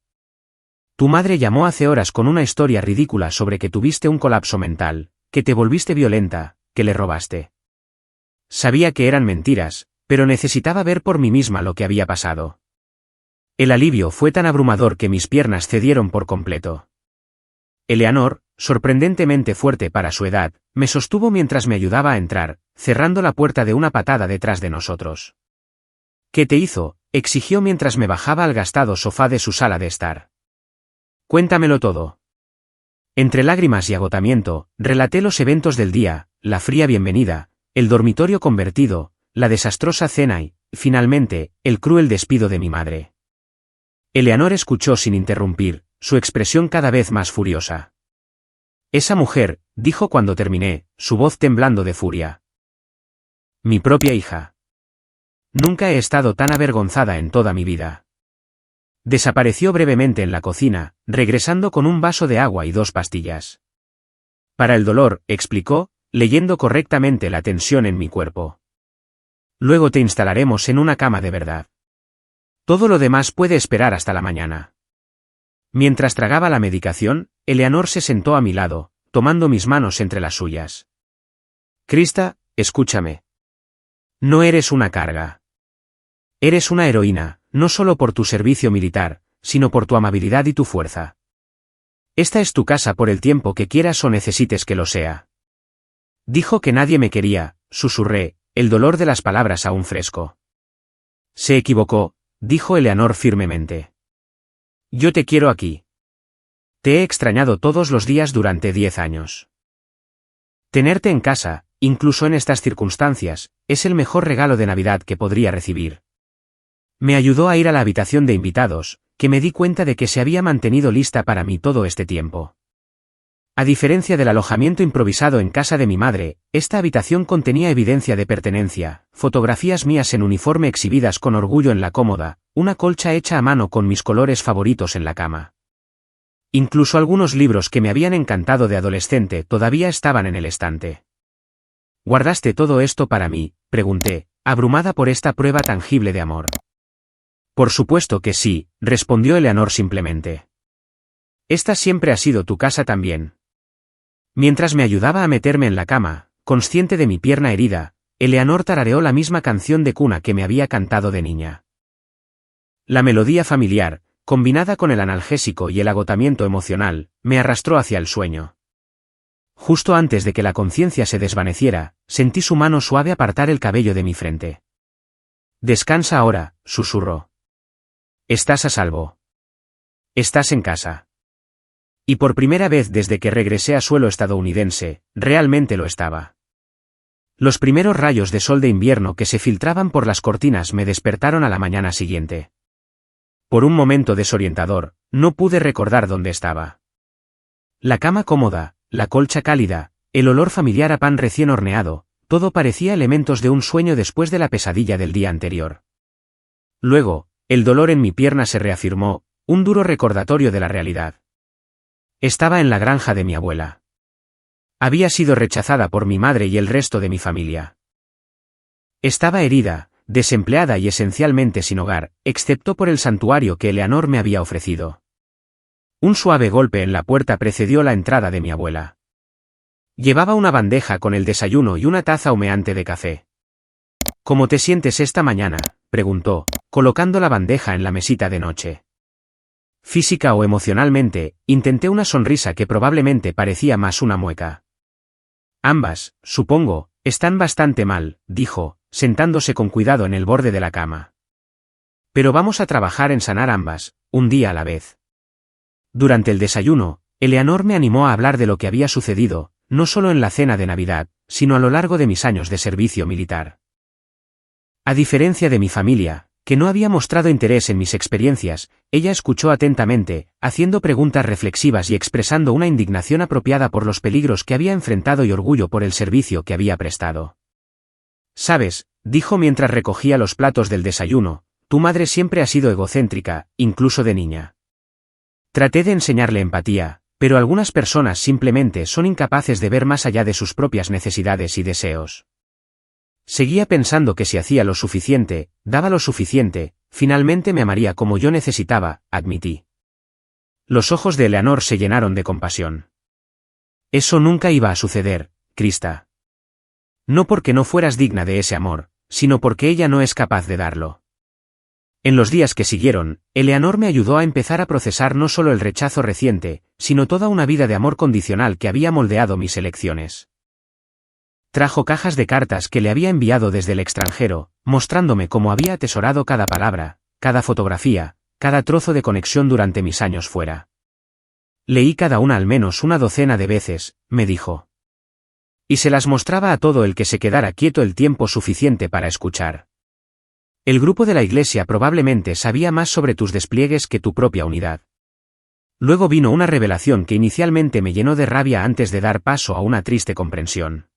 A: Tu madre llamó hace horas con una historia ridícula sobre que tuviste un colapso mental, que te volviste violenta, que le robaste. Sabía que eran mentiras, pero necesitaba ver por mí misma lo que había pasado. El alivio fue tan abrumador que mis piernas cedieron por completo. Eleanor, sorprendentemente fuerte para su edad, me sostuvo mientras me ayudaba a entrar, cerrando la puerta de una patada detrás de nosotros. ¿Qué te hizo?, exigió mientras me bajaba al gastado sofá de su sala de estar. Cuéntamelo todo. Entre lágrimas y agotamiento, relaté los eventos del día, la fría bienvenida, el dormitorio convertido, la desastrosa cena y, finalmente, el cruel despido de mi madre. Eleanor escuchó sin interrumpir, su expresión cada vez más furiosa. Esa mujer, dijo cuando terminé, su voz temblando de furia. Mi propia hija. Nunca he estado tan avergonzada en toda mi vida. Desapareció brevemente en la cocina, regresando con un vaso de agua y 2 pastillas. Para el dolor, explicó, leyendo correctamente la tensión en mi cuerpo. Luego te instalaremos en una cama de verdad. Todo lo demás puede esperar hasta la mañana. Mientras tragaba la medicación, Eleanor se sentó a mi lado, tomando mis manos entre las suyas. Krista, escúchame. No eres una carga. Eres una heroína, no solo por tu servicio militar, sino por tu amabilidad y tu fuerza. Esta es tu casa por el tiempo que quieras o necesites que lo sea. Dijo que nadie me quería, susurré, el dolor de las palabras aún fresco. Se equivocó, dijo Eleanor firmemente. Yo te quiero aquí. Te he extrañado todos los días durante 10 años. Tenerte en casa, incluso en estas circunstancias, es el mejor regalo de Navidad que podría recibir. Me ayudó a ir a la habitación de invitados, que me di cuenta de que se había mantenido lista para mí todo este tiempo. A diferencia del alojamiento improvisado en casa de mi madre, esta habitación contenía evidencia de pertenencia, fotografías mías en uniforme exhibidas con orgullo en la cómoda, una colcha hecha a mano con mis colores favoritos en la cama. Incluso algunos libros que me habían encantado de adolescente todavía estaban en el estante. ¿Guardaste todo esto para mí?, pregunté, abrumada por esta prueba tangible de amor. Por supuesto que sí, respondió Eleanor simplemente. Esta siempre ha sido tu casa también. Mientras me ayudaba a meterme en la cama, consciente de mi pierna herida, Eleanor tarareó la misma canción de cuna que me había cantado de niña. La melodía familiar, combinada con el analgésico y el agotamiento emocional, me arrastró hacia el sueño. Justo antes de que la conciencia se desvaneciera, sentí su mano suave apartar el cabello de mi frente. Descansa ahora, susurró. Estás a salvo. Estás en casa. Y por primera vez desde que regresé a suelo estadounidense, realmente lo estaba. Los primeros rayos de sol de invierno que se filtraban por las cortinas me despertaron a la mañana siguiente. Por un momento desorientador, no pude recordar dónde estaba. La cama cómoda, la colcha cálida, el olor familiar a pan recién horneado, todo parecía elementos de un sueño después de la pesadilla del día anterior. Luego, el dolor en mi pierna se reafirmó, un duro recordatorio de la realidad. Estaba en la granja de mi abuela. Había sido rechazada por mi madre y el resto de mi familia. Estaba herida, desempleada y esencialmente sin hogar, excepto por el santuario que Eleanor me había ofrecido. Un suave golpe en la puerta precedió la entrada de mi abuela. Llevaba una bandeja con el desayuno y una taza humeante de café. ¿Cómo te sientes esta mañana?, preguntó, colocando la bandeja en la mesita de noche. Física o emocionalmente, intenté una sonrisa que probablemente parecía más una mueca. Ambas, supongo, están bastante mal, dijo, sentándose con cuidado en el borde de la cama. Pero vamos a trabajar en sanar ambas, un día a la vez. Durante el desayuno, Eleanor me animó a hablar de lo que había sucedido, no solo en la cena de Navidad, sino a lo largo de mis años de servicio militar. A diferencia de mi familia, que no había mostrado interés en mis experiencias, ella escuchó atentamente, haciendo preguntas reflexivas y expresando una indignación apropiada por los peligros que había enfrentado y orgullo por el servicio que había prestado. «Sabes», dijo mientras recogía los platos del desayuno, «tu madre siempre ha sido egocéntrica, incluso de niña. Traté de enseñarle empatía, pero algunas personas simplemente son incapaces de ver más allá de sus propias necesidades y deseos. Seguía pensando que si hacía lo suficiente, daba lo suficiente, finalmente me amaría como yo necesitaba», admití. Los ojos de Eleanor se llenaron de compasión. «Eso nunca iba a suceder, Krista. No porque no fueras digna de ese amor, sino porque ella no es capaz de darlo». En los días que siguieron, Eleanor me ayudó a empezar a procesar no solo el rechazo reciente, sino toda una vida de amor condicional que había moldeado mis elecciones. Trajo cajas de cartas que le había enviado desde el extranjero, mostrándome cómo había atesorado cada palabra, cada fotografía, cada trozo de conexión durante mis años fuera. «Leí cada una al menos una docena de veces», me dijo. «Y se las mostraba a todo el que se quedara quieto el tiempo suficiente para escuchar. El grupo de la iglesia probablemente sabía más sobre tus despliegues que tu propia unidad». Luego vino una revelación que inicialmente me llenó de rabia antes de dar paso a una triste comprensión.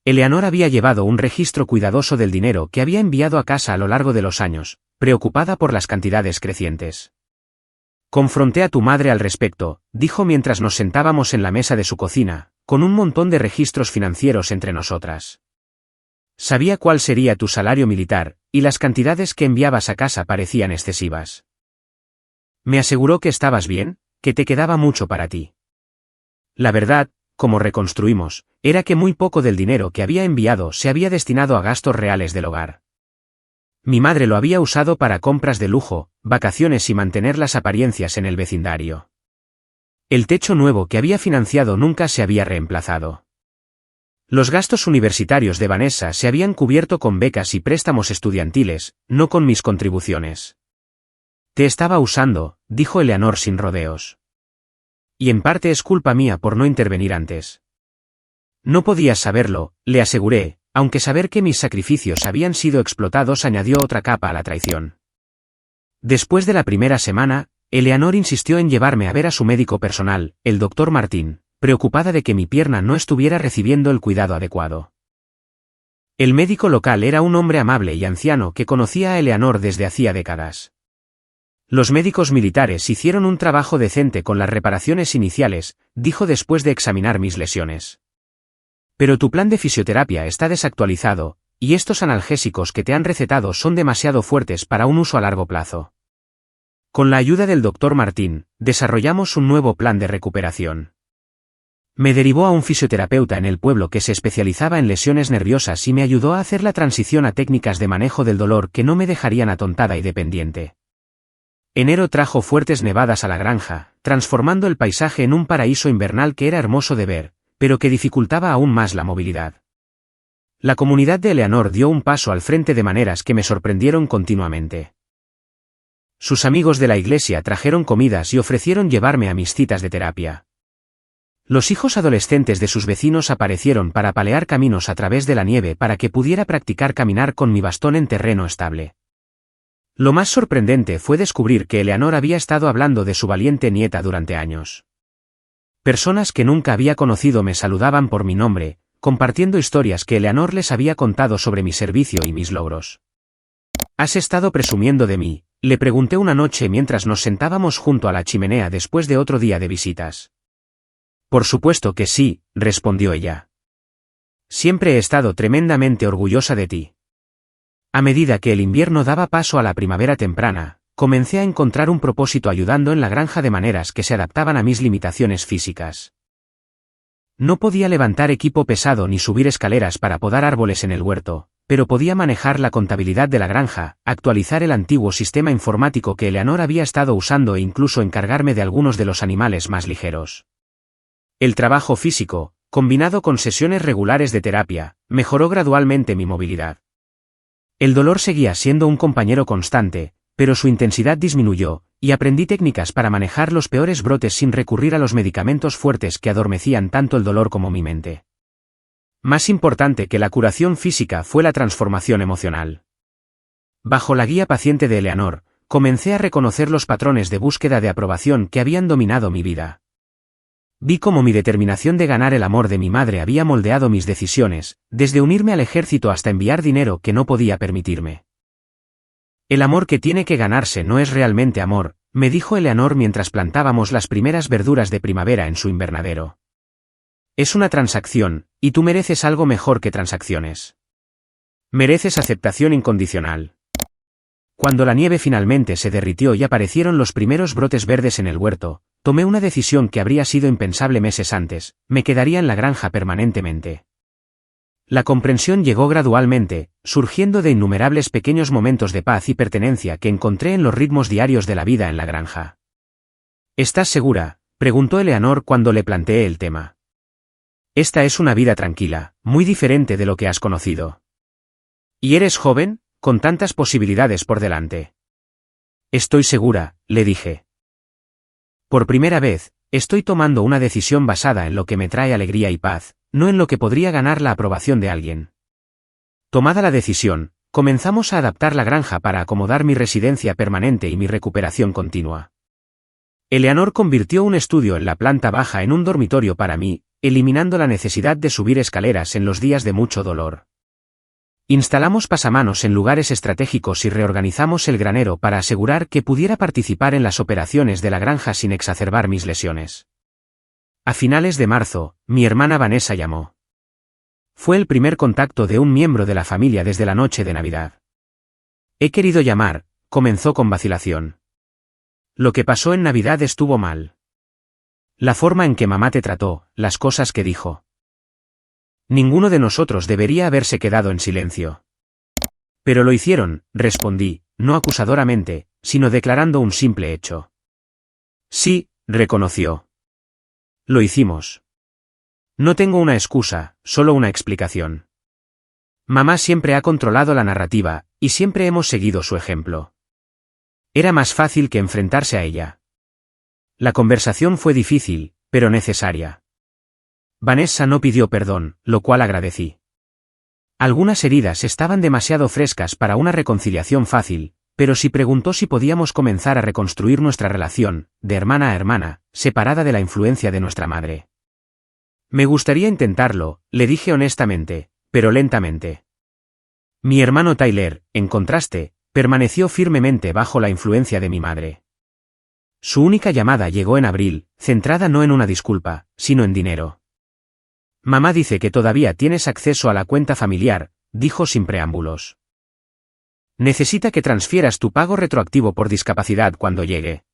A: Eleanor había llevado un registro cuidadoso del dinero que había enviado a casa a lo largo de los años, preocupada por las cantidades crecientes. «Confronté a tu madre al respecto», dijo mientras nos sentábamos en la mesa de su cocina, con un montón de registros financieros entre nosotras. «Sabía cuál sería tu salario militar, y las cantidades que enviabas a casa parecían excesivas. Me aseguró que estabas bien, que te quedaba mucho para ti. La verdad, como reconstruimos, era que muy poco del dinero que había enviado se había destinado a gastos reales del hogar. Mi madre lo había usado para compras de lujo, vacaciones y mantener las apariencias en el vecindario. El techo nuevo que había financiado nunca se había reemplazado. Los gastos universitarios de Vanessa se habían cubierto con becas y préstamos estudiantiles, no con mis contribuciones. «Te estaba usando», dijo Eleanor sin rodeos. «Y en parte es culpa mía por no intervenir antes». «No podías saberlo», le aseguré, aunque saber que mis sacrificios habían sido explotados añadió otra capa a la traición. Después de la primera semana, Eleanor insistió en llevarme a ver a su médico personal, el Dr. Martín, preocupada de que mi pierna no estuviera recibiendo el cuidado adecuado. El médico local era un hombre amable y anciano que conocía a Eleanor desde hacía décadas. «Los médicos militares hicieron un trabajo decente con las reparaciones iniciales», dijo después de examinar mis lesiones. «Pero tu plan de fisioterapia está desactualizado, y estos analgésicos que te han recetado son demasiado fuertes para un uso a largo plazo». Con la ayuda del Dr. Martín, desarrollamos un nuevo plan de recuperación. Me derivó a un fisioterapeuta en el pueblo que se especializaba en lesiones nerviosas y me ayudó a hacer la transición a técnicas de manejo del dolor que no me dejarían atontada y dependiente. Enero trajo fuertes nevadas a la granja, transformando el paisaje en un paraíso invernal que era hermoso de ver, pero que dificultaba aún más la movilidad. La comunidad de Eleanor dio un paso al frente de maneras que me sorprendieron continuamente. Sus amigos de la iglesia trajeron comidas y ofrecieron llevarme a mis citas de terapia. Los hijos adolescentes de sus vecinos aparecieron para palear caminos a través de la nieve para que pudiera practicar caminar con mi bastón en terreno estable. Lo más sorprendente fue descubrir que Eleanor había estado hablando de su valiente nieta durante años. Personas que nunca había conocido me saludaban por mi nombre, compartiendo historias que Eleanor les había contado sobre mi servicio y mis logros. ¿Has estado presumiendo de mí?, le pregunté una noche mientras nos sentábamos junto a la chimenea después de otro día de visitas. Por supuesto que sí, respondió ella. Siempre he estado tremendamente orgullosa de ti. A medida que el invierno daba paso a la primavera temprana, comencé a encontrar un propósito ayudando en la granja de maneras que se adaptaban a mis limitaciones físicas. No podía levantar equipo pesado ni subir escaleras para podar árboles en el huerto, pero podía manejar la contabilidad de la granja, actualizar el antiguo sistema informático que Eleanor había estado usando e incluso encargarme de algunos de los animales más ligeros. El trabajo físico, combinado con sesiones regulares de terapia, mejoró gradualmente mi movilidad. El dolor seguía siendo un compañero constante, pero su intensidad disminuyó, y aprendí técnicas para manejar los peores brotes sin recurrir a los medicamentos fuertes que adormecían tanto el dolor como mi mente. Más importante que la curación física fue la transformación emocional. Bajo la guía paciente de Eleanor, comencé a reconocer los patrones de búsqueda de aprobación que habían dominado mi vida. Vi cómo mi determinación de ganar el amor de mi madre había moldeado mis decisiones, desde unirme al ejército hasta enviar dinero que no podía permitirme. El amor que tiene que ganarse no es realmente amor, me dijo Eleanor mientras plantábamos las primeras verduras de primavera en su invernadero. Es una transacción, y tú mereces algo mejor que transacciones. Mereces aceptación incondicional. Cuando la nieve finalmente se derritió y aparecieron los primeros brotes verdes en el huerto, tomé una decisión que habría sido impensable meses antes: me quedaría en la granja permanentemente. La comprensión llegó gradualmente, surgiendo de innumerables pequeños momentos de paz y pertenencia que encontré en los ritmos diarios de la vida en la granja. ¿Estás segura?, preguntó Eleanor cuando le planteé el tema. Esta es una vida tranquila, muy diferente de lo que has conocido. ¿Y eres joven, con tantas posibilidades por delante? Estoy segura, le dije. Por primera vez, estoy tomando una decisión basada en lo que me trae alegría y paz, no en lo que podría ganar la aprobación de alguien. Tomada la decisión, comenzamos a adaptar la granja para acomodar mi residencia permanente y mi recuperación continua. Eleanor convirtió un estudio en la planta baja en un dormitorio para mí, eliminando la necesidad de subir escaleras en los días de mucho dolor. Instalamos pasamanos en lugares estratégicos y reorganizamos el granero para asegurar que pudiera participar en las operaciones de la granja sin exacerbar mis lesiones. A finales de marzo, mi hermana Vanessa llamó. Fue el primer contacto de un miembro de la familia desde la noche de Navidad. He querido llamar, comenzó con vacilación. Lo que pasó en Navidad estuvo mal. La forma en que mamá te trató, las cosas que dijo. Ninguno de nosotros debería haberse quedado en silencio. Pero lo hicieron, respondí, no acusadoramente, sino declarando un simple hecho. Sí, reconoció. Lo hicimos. No tengo una excusa, solo una explicación. Mamá siempre ha controlado la narrativa, y siempre hemos seguido su ejemplo. Era más fácil que enfrentarse a ella. La conversación fue difícil, pero necesaria. Vanessa no pidió perdón, lo cual agradecí. Algunas heridas estaban demasiado frescas para una reconciliación fácil, pero sí preguntó si podíamos comenzar a reconstruir nuestra relación, de hermana a hermana, separada de la influencia de nuestra madre. Me gustaría intentarlo, le dije honestamente, pero lentamente. Mi hermano Tyler, en contraste, permaneció firmemente bajo la influencia de mi madre. Su única llamada llegó en abril, centrada no en una disculpa, sino en dinero. Mamá dice que todavía tienes acceso a la cuenta familiar, dijo sin preámbulos. Necesita que transfieras tu pago retroactivo por discapacidad cuando llegue.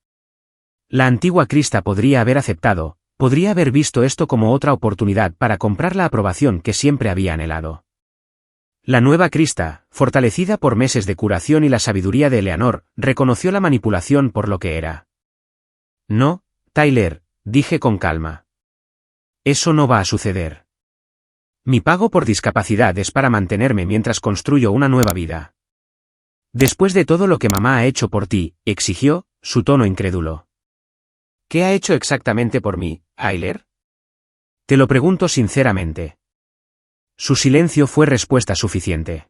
A: La antigua Krista podría haber aceptado, podría haber visto esto como otra oportunidad para comprar la aprobación que siempre había anhelado. La nueva Krista, fortalecida por meses de curación y la sabiduría de Eleanor, reconoció la manipulación por lo que era. No, Tyler, dije con calma. Eso no va a suceder. Mi pago por discapacidad es para mantenerme mientras construyo una nueva vida. Después de todo lo que mamá ha hecho por ti, exigió, su tono incrédulo. ¿Qué ha hecho exactamente por mí, Tyler? Te lo pregunto sinceramente. Su silencio fue respuesta suficiente.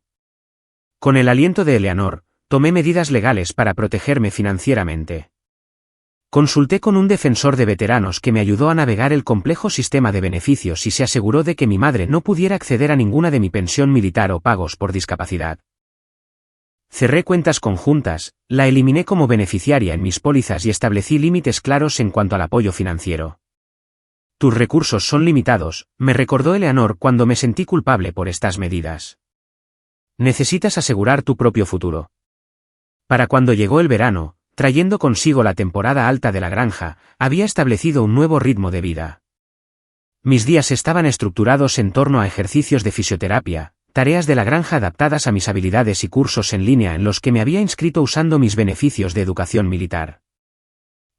A: Con el aliento de Eleanor, tomé medidas legales para protegerme financieramente. Consulté con un defensor de veteranos que me ayudó a navegar el complejo sistema de beneficios y se aseguró de que mi madre no pudiera acceder a ninguna de mi pensión militar o pagos por discapacidad. Cerré cuentas conjuntas, la eliminé como beneficiaria en mis pólizas y establecí límites claros en cuanto al apoyo financiero. Tus recursos son limitados, me recordó Eleanor cuando me sentí culpable por estas medidas. Necesitas asegurar tu propio futuro. Para cuando llegó el verano, trayendo consigo la temporada alta de la granja, había establecido un nuevo ritmo de vida. Mis días estaban estructurados en torno a ejercicios de fisioterapia, tareas de la granja adaptadas a mis habilidades y cursos en línea en los que me había inscrito usando mis beneficios de educación militar.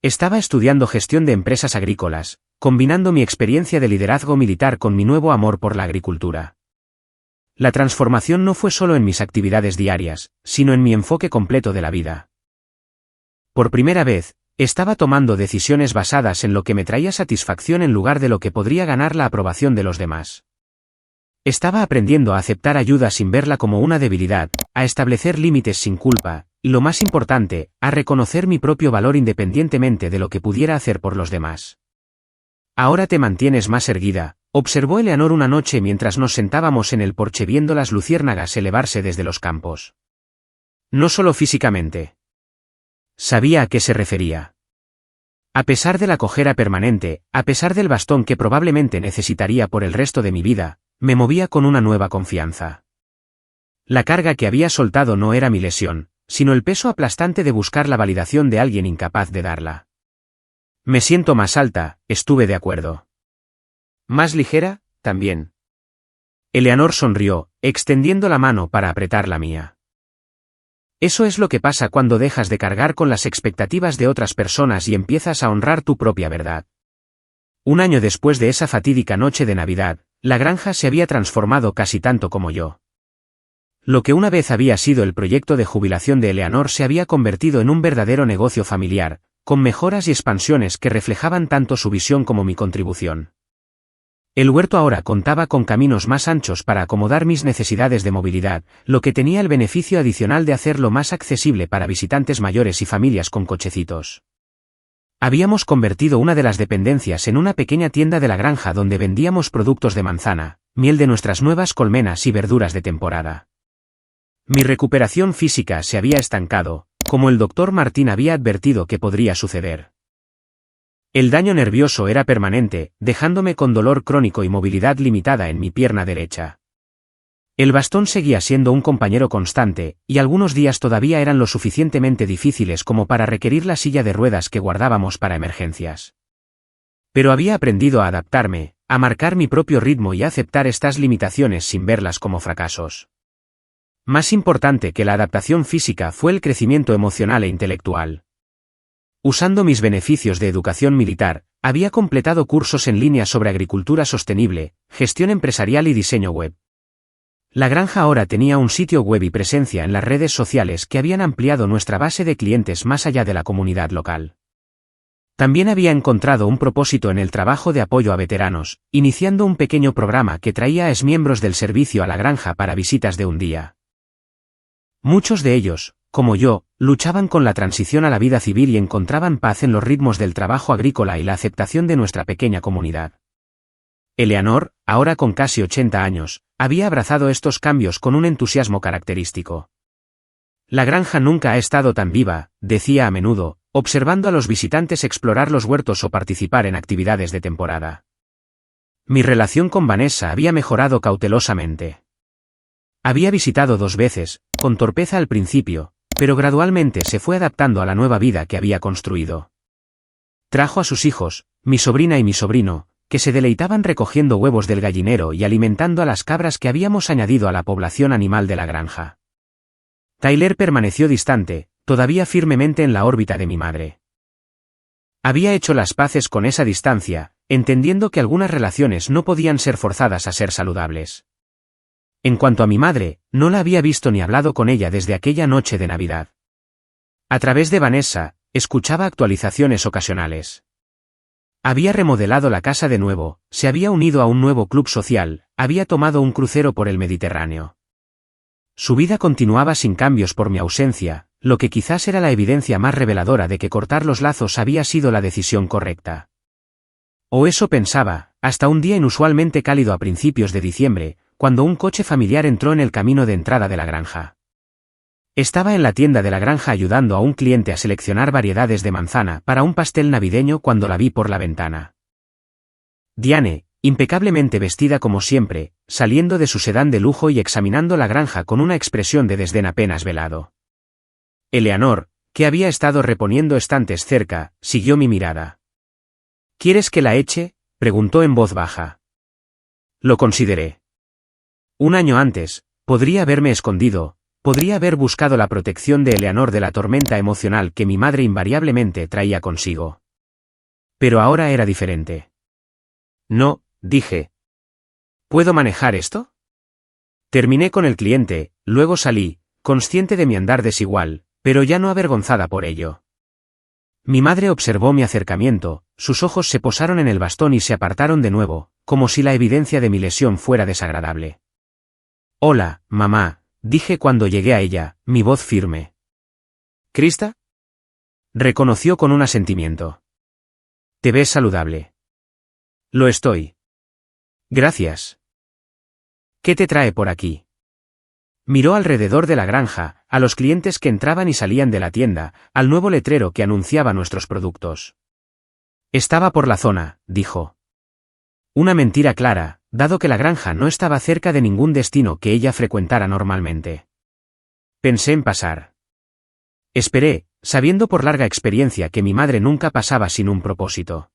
A: Estaba estudiando gestión de empresas agrícolas, combinando mi experiencia de liderazgo militar con mi nuevo amor por la agricultura. La transformación no fue solo en mis actividades diarias, sino en mi enfoque completo de la vida. Por primera vez, estaba tomando decisiones basadas en lo que me traía satisfacción en lugar de lo que podría ganar la aprobación de los demás. Estaba aprendiendo a aceptar ayuda sin verla como una debilidad, a establecer límites sin culpa, y lo más importante, a reconocer mi propio valor independientemente de lo que pudiera hacer por los demás. Ahora te mantienes más erguida, observó Eleanor una noche mientras nos sentábamos en el porche viendo las luciérnagas elevarse desde los campos. No solo físicamente. Sabía a qué se refería. A pesar de la cojera permanente, a pesar del bastón que probablemente necesitaría por el resto de mi vida, me movía con una nueva confianza. La carga que había soltado no era mi lesión, sino el peso aplastante de buscar la validación de alguien incapaz de darla. Me siento más alta, estuve de acuerdo. Más ligera, también. Eleanor sonrió, extendiendo la mano para apretar la mía. Eso es lo que pasa cuando dejas de cargar con las expectativas de otras personas y empiezas a honrar tu propia verdad. Un año después de esa fatídica noche de Navidad, la granja se había transformado casi tanto como yo. Lo que una vez había sido el proyecto de jubilación de Eleanor se había convertido en un verdadero negocio familiar, con mejoras y expansiones que reflejaban tanto su visión como mi contribución. El huerto ahora contaba con caminos más anchos para acomodar mis necesidades de movilidad, lo que tenía el beneficio adicional de hacerlo más accesible para visitantes mayores y familias con cochecitos. Habíamos convertido una de las dependencias en una pequeña tienda de la granja donde vendíamos productos de manzana, miel de nuestras nuevas colmenas y verduras de temporada. Mi recuperación física se había estancado, como el doctor Martín había advertido que podría suceder. El daño nervioso era permanente, dejándome con dolor crónico y movilidad limitada en mi pierna derecha. El bastón seguía siendo un compañero constante, y algunos días todavía eran lo suficientemente difíciles como para requerir la silla de ruedas que guardábamos para emergencias. Pero había aprendido a adaptarme, a marcar mi propio ritmo y a aceptar estas limitaciones sin verlas como fracasos. Más importante que la adaptación física fue el crecimiento emocional e intelectual. Usando mis beneficios de educación militar, había completado cursos en línea sobre agricultura sostenible, gestión empresarial y diseño web. La granja ahora tenía un sitio web y presencia en las redes sociales que habían ampliado nuestra base de clientes más allá de la comunidad local. También había encontrado un propósito en el trabajo de apoyo a veteranos, iniciando un pequeño programa que traía a exmiembros del servicio a la granja para visitas de un día. Muchos de ellos, como yo, luchaban con la transición a la vida civil y encontraban paz en los ritmos del trabajo agrícola y la aceptación de nuestra pequeña comunidad. Eleanor, ahora con casi 80 años, había abrazado estos cambios con un entusiasmo característico. La granja nunca ha estado tan viva, decía a menudo, observando a los visitantes explorar los huertos o participar en actividades de temporada. Mi relación con Vanessa había mejorado cautelosamente. Había visitado 2 veces, con torpeza al principio, pero gradualmente se fue adaptando a la nueva vida que había construido. Trajo a sus hijos, mi sobrina y mi sobrino, que se deleitaban recogiendo huevos del gallinero y alimentando a las cabras que habíamos añadido a la población animal de la granja. Tyler permaneció distante, todavía firmemente en la órbita de mi madre. Había hecho las paces con esa distancia, entendiendo que algunas relaciones no podían ser forzadas a ser saludables. En cuanto a mi madre, no la había visto ni hablado con ella desde aquella noche de Navidad. A través de Vanessa, escuchaba actualizaciones ocasionales. Había remodelado la casa de nuevo, se había unido a un nuevo club social, había tomado un crucero por el Mediterráneo. Su vida continuaba sin cambios por mi ausencia, lo que quizás era la evidencia más reveladora de que cortar los lazos había sido la decisión correcta. O eso pensaba, hasta un día inusualmente cálido a principios de diciembre, cuando un coche familiar entró en el camino de entrada de la granja. Estaba en la tienda de la granja ayudando a un cliente a seleccionar variedades de manzana para un pastel navideño cuando la vi por la ventana. Diane, impecablemente vestida como siempre, saliendo de su sedán de lujo y examinando la granja con una expresión de desdén apenas velado. Eleanor, que había estado reponiendo estantes cerca, siguió mi mirada. ¿Quieres que la eche?, preguntó en voz baja. Lo consideré. Un año antes, podría haberme escondido, podría haber buscado la protección de Eleanor de la tormenta emocional que mi madre invariablemente traía consigo. Pero ahora era diferente. No, dije. ¿Puedo manejar esto? Terminé con el cliente, luego salí, consciente de mi andar desigual, pero ya no avergonzada por ello. Mi madre observó mi acercamiento, sus ojos se posaron en el bastón y se apartaron de nuevo, como si la evidencia de mi lesión fuera desagradable. Hola, mamá, dije cuando llegué a ella, mi voz firme. ¿Krista? Reconoció con un asentimiento. Te ves saludable. Lo estoy. Gracias. ¿Qué te trae por aquí? Miró alrededor de la granja, a los clientes que entraban y salían de la tienda, al nuevo letrero que anunciaba nuestros productos. Estaba por la zona, dijo. Una mentira clara, dado que la granja no estaba cerca de ningún destino que ella frecuentara normalmente. Pensé en pasar. Esperé, sabiendo por larga experiencia que mi madre nunca pasaba sin un propósito.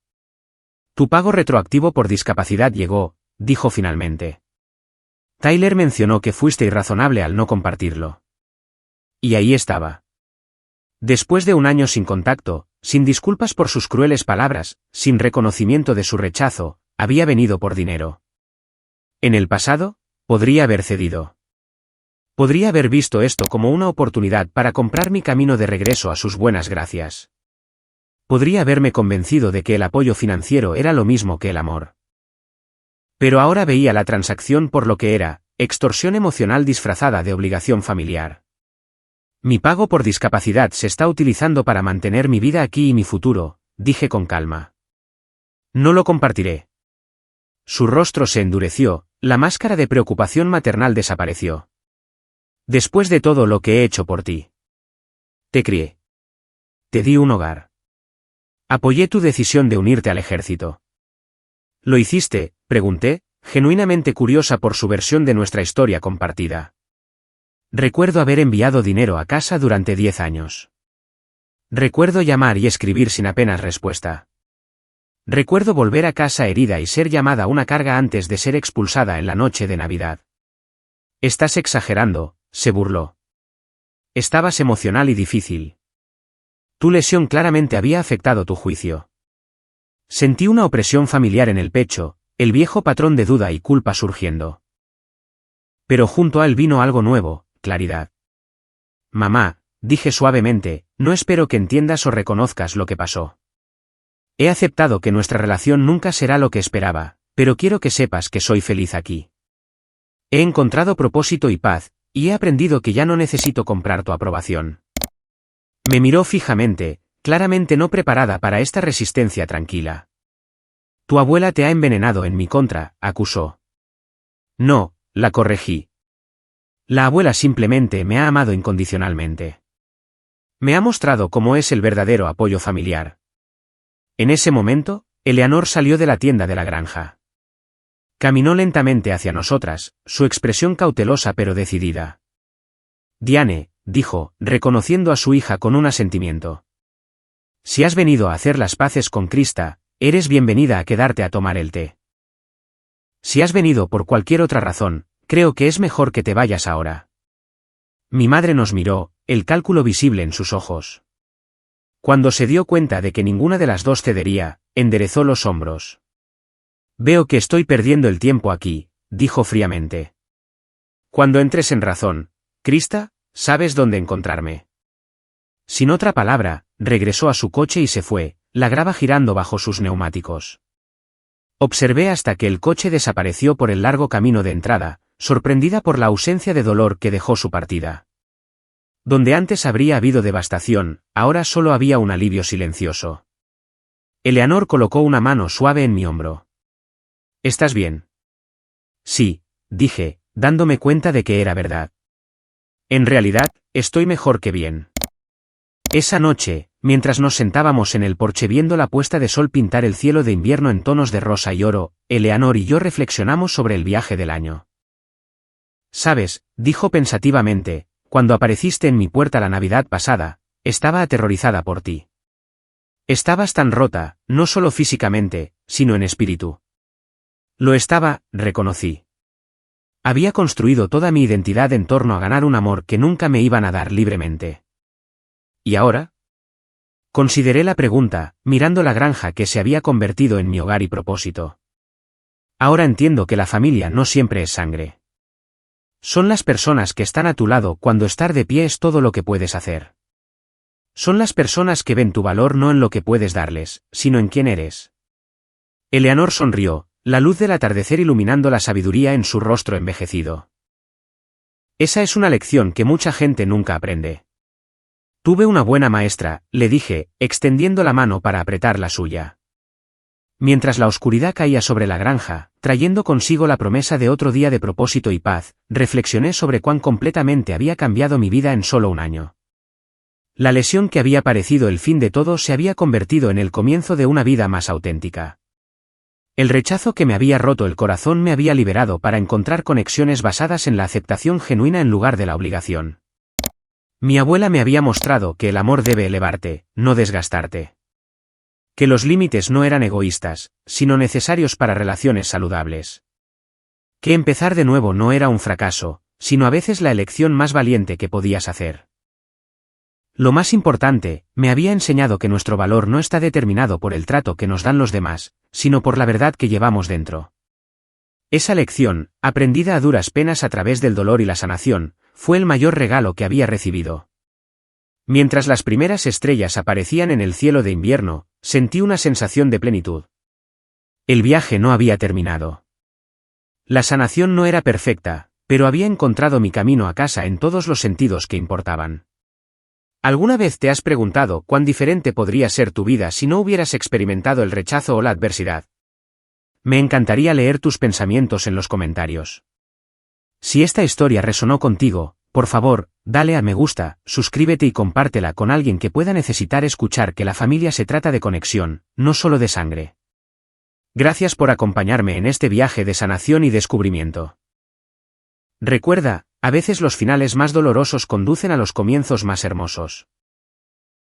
A: Tu pago retroactivo por discapacidad llegó, dijo finalmente. Tyler mencionó que fuiste irrazonable al no compartirlo. Y ahí estaba. Después de un año sin contacto, sin disculpas por sus crueles palabras, sin reconocimiento de su rechazo, había venido por dinero. En el pasado, podría haber cedido. Podría haber visto esto como una oportunidad para comprar mi camino de regreso a sus buenas gracias. Podría haberme convencido de que el apoyo financiero era lo mismo que el amor. Pero ahora veía la transacción por lo que era, extorsión emocional disfrazada de obligación familiar. Mi pago por discapacidad se está utilizando para mantener mi vida aquí y mi futuro, dije con calma. No lo compartiré. Su rostro se endureció, la máscara de preocupación maternal desapareció. Después de todo lo que he hecho por ti. Te crié. Te di un hogar. Apoyé tu decisión de unirte al ejército. ¿Lo hiciste?, pregunté, genuinamente curiosa por su versión de nuestra historia compartida. Recuerdo haber enviado dinero a casa durante 10 años. Recuerdo llamar y escribir sin apenas respuesta. Recuerdo volver a casa herida y ser llamada una carga antes de ser expulsada en la noche de Navidad. Estás exagerando, se burló. Estabas emocional y difícil. Tu lesión claramente había afectado tu juicio. Sentí una opresión familiar en el pecho, el viejo patrón de duda y culpa surgiendo. Pero junto a él vino algo nuevo, claridad. Mamá, dije suavemente, no espero que entiendas o reconozcas lo que pasó. He aceptado que nuestra relación nunca será lo que esperaba, pero quiero que sepas que soy feliz aquí. He encontrado propósito y paz, y he aprendido que ya no necesito comprar tu aprobación. Me miró fijamente, claramente no preparada para esta resistencia tranquila. Tu abuela te ha envenenado en mi contra, acusó. No, la corregí. La abuela simplemente me ha amado incondicionalmente. Me ha mostrado cómo es el verdadero apoyo familiar. En ese momento, Eleanor salió de la tienda de la granja. Caminó lentamente hacia nosotras, su expresión cautelosa pero decidida. Diane, dijo, reconociendo a su hija con un asentimiento. Si has venido a hacer las paces con Krista, eres bienvenida a quedarte a tomar el té. Si has venido por cualquier otra razón, creo que es mejor que te vayas ahora. Mi madre nos miró, el cálculo visible en sus ojos. Cuando se dio cuenta de que ninguna de las dos cedería, enderezó los hombros. Veo que estoy perdiendo el tiempo aquí, dijo fríamente. Cuando entres en razón, Krista, sabes dónde encontrarme. Sin otra palabra, regresó a su coche y se fue, la grava girando bajo sus neumáticos. Observé hasta que el coche desapareció por el largo camino de entrada, sorprendida por la ausencia de dolor que dejó su partida. Donde antes habría habido devastación, ahora solo había un alivio silencioso. Eleanor colocó una mano suave en mi hombro. ¿Estás bien? Sí, dije, dándome cuenta de que era verdad. En realidad, estoy mejor que bien. Esa noche, mientras nos sentábamos en el porche viendo la puesta de sol pintar el cielo de invierno en tonos de rosa y oro, Eleanor y yo reflexionamos sobre el viaje del año. Sabes, dijo pensativamente, cuando apareciste en mi puerta la Navidad pasada, estaba aterrorizada por ti. Estabas tan rota, no solo físicamente, sino en espíritu. Lo estaba, reconocí. Había construido toda mi identidad en torno a ganar un amor que nunca me iban a dar libremente. ¿Y ahora? Consideré la pregunta, mirando la granja que se había convertido en mi hogar y propósito. Ahora entiendo que la familia no siempre es sangre. Son las personas que están a tu lado cuando estar de pie es todo lo que puedes hacer. Son las personas que ven tu valor no en lo que puedes darles, sino en quién eres. Eleanor sonrió, la luz del atardecer iluminando la sabiduría en su rostro envejecido. Esa es una lección que mucha gente nunca aprende. Tuve una buena maestra, le dije, extendiendo la mano para apretar la suya. Mientras la oscuridad caía sobre la granja, trayendo consigo la promesa de otro día de propósito y paz, reflexioné sobre cuán completamente había cambiado mi vida en solo un año. La lesión que había parecido el fin de todo se había convertido en el comienzo de una vida más auténtica. El rechazo que me había roto el corazón me había liberado para encontrar conexiones basadas en la aceptación genuina en lugar de la obligación. Mi abuela me había mostrado que el amor debe elevarte, no desgastarte. Que los límites no eran egoístas, sino necesarios para relaciones saludables. Que empezar de nuevo no era un fracaso, sino a veces la elección más valiente que podías hacer. Lo más importante, me había enseñado que nuestro valor no está determinado por el trato que nos dan los demás, sino por la verdad que llevamos dentro. Esa lección, aprendida a duras penas a través del dolor y la sanación, fue el mayor regalo que había recibido. Mientras las primeras estrellas aparecían en el cielo de invierno, sentí una sensación de plenitud. El viaje no había terminado. La sanación no era perfecta, pero había encontrado mi camino a casa en todos los sentidos que importaban. ¿Alguna vez te has preguntado cuán diferente podría ser tu vida si no hubieras experimentado el rechazo o la adversidad? Me encantaría leer tus pensamientos en los comentarios. Si esta historia resonó contigo, por favor, dale a me gusta, suscríbete y compártela con alguien que pueda necesitar escuchar que la familia se trata de conexión, no solo de sangre. Gracias por acompañarme en este viaje de sanación y descubrimiento. Recuerda, a veces los finales más dolorosos conducen a los comienzos más hermosos.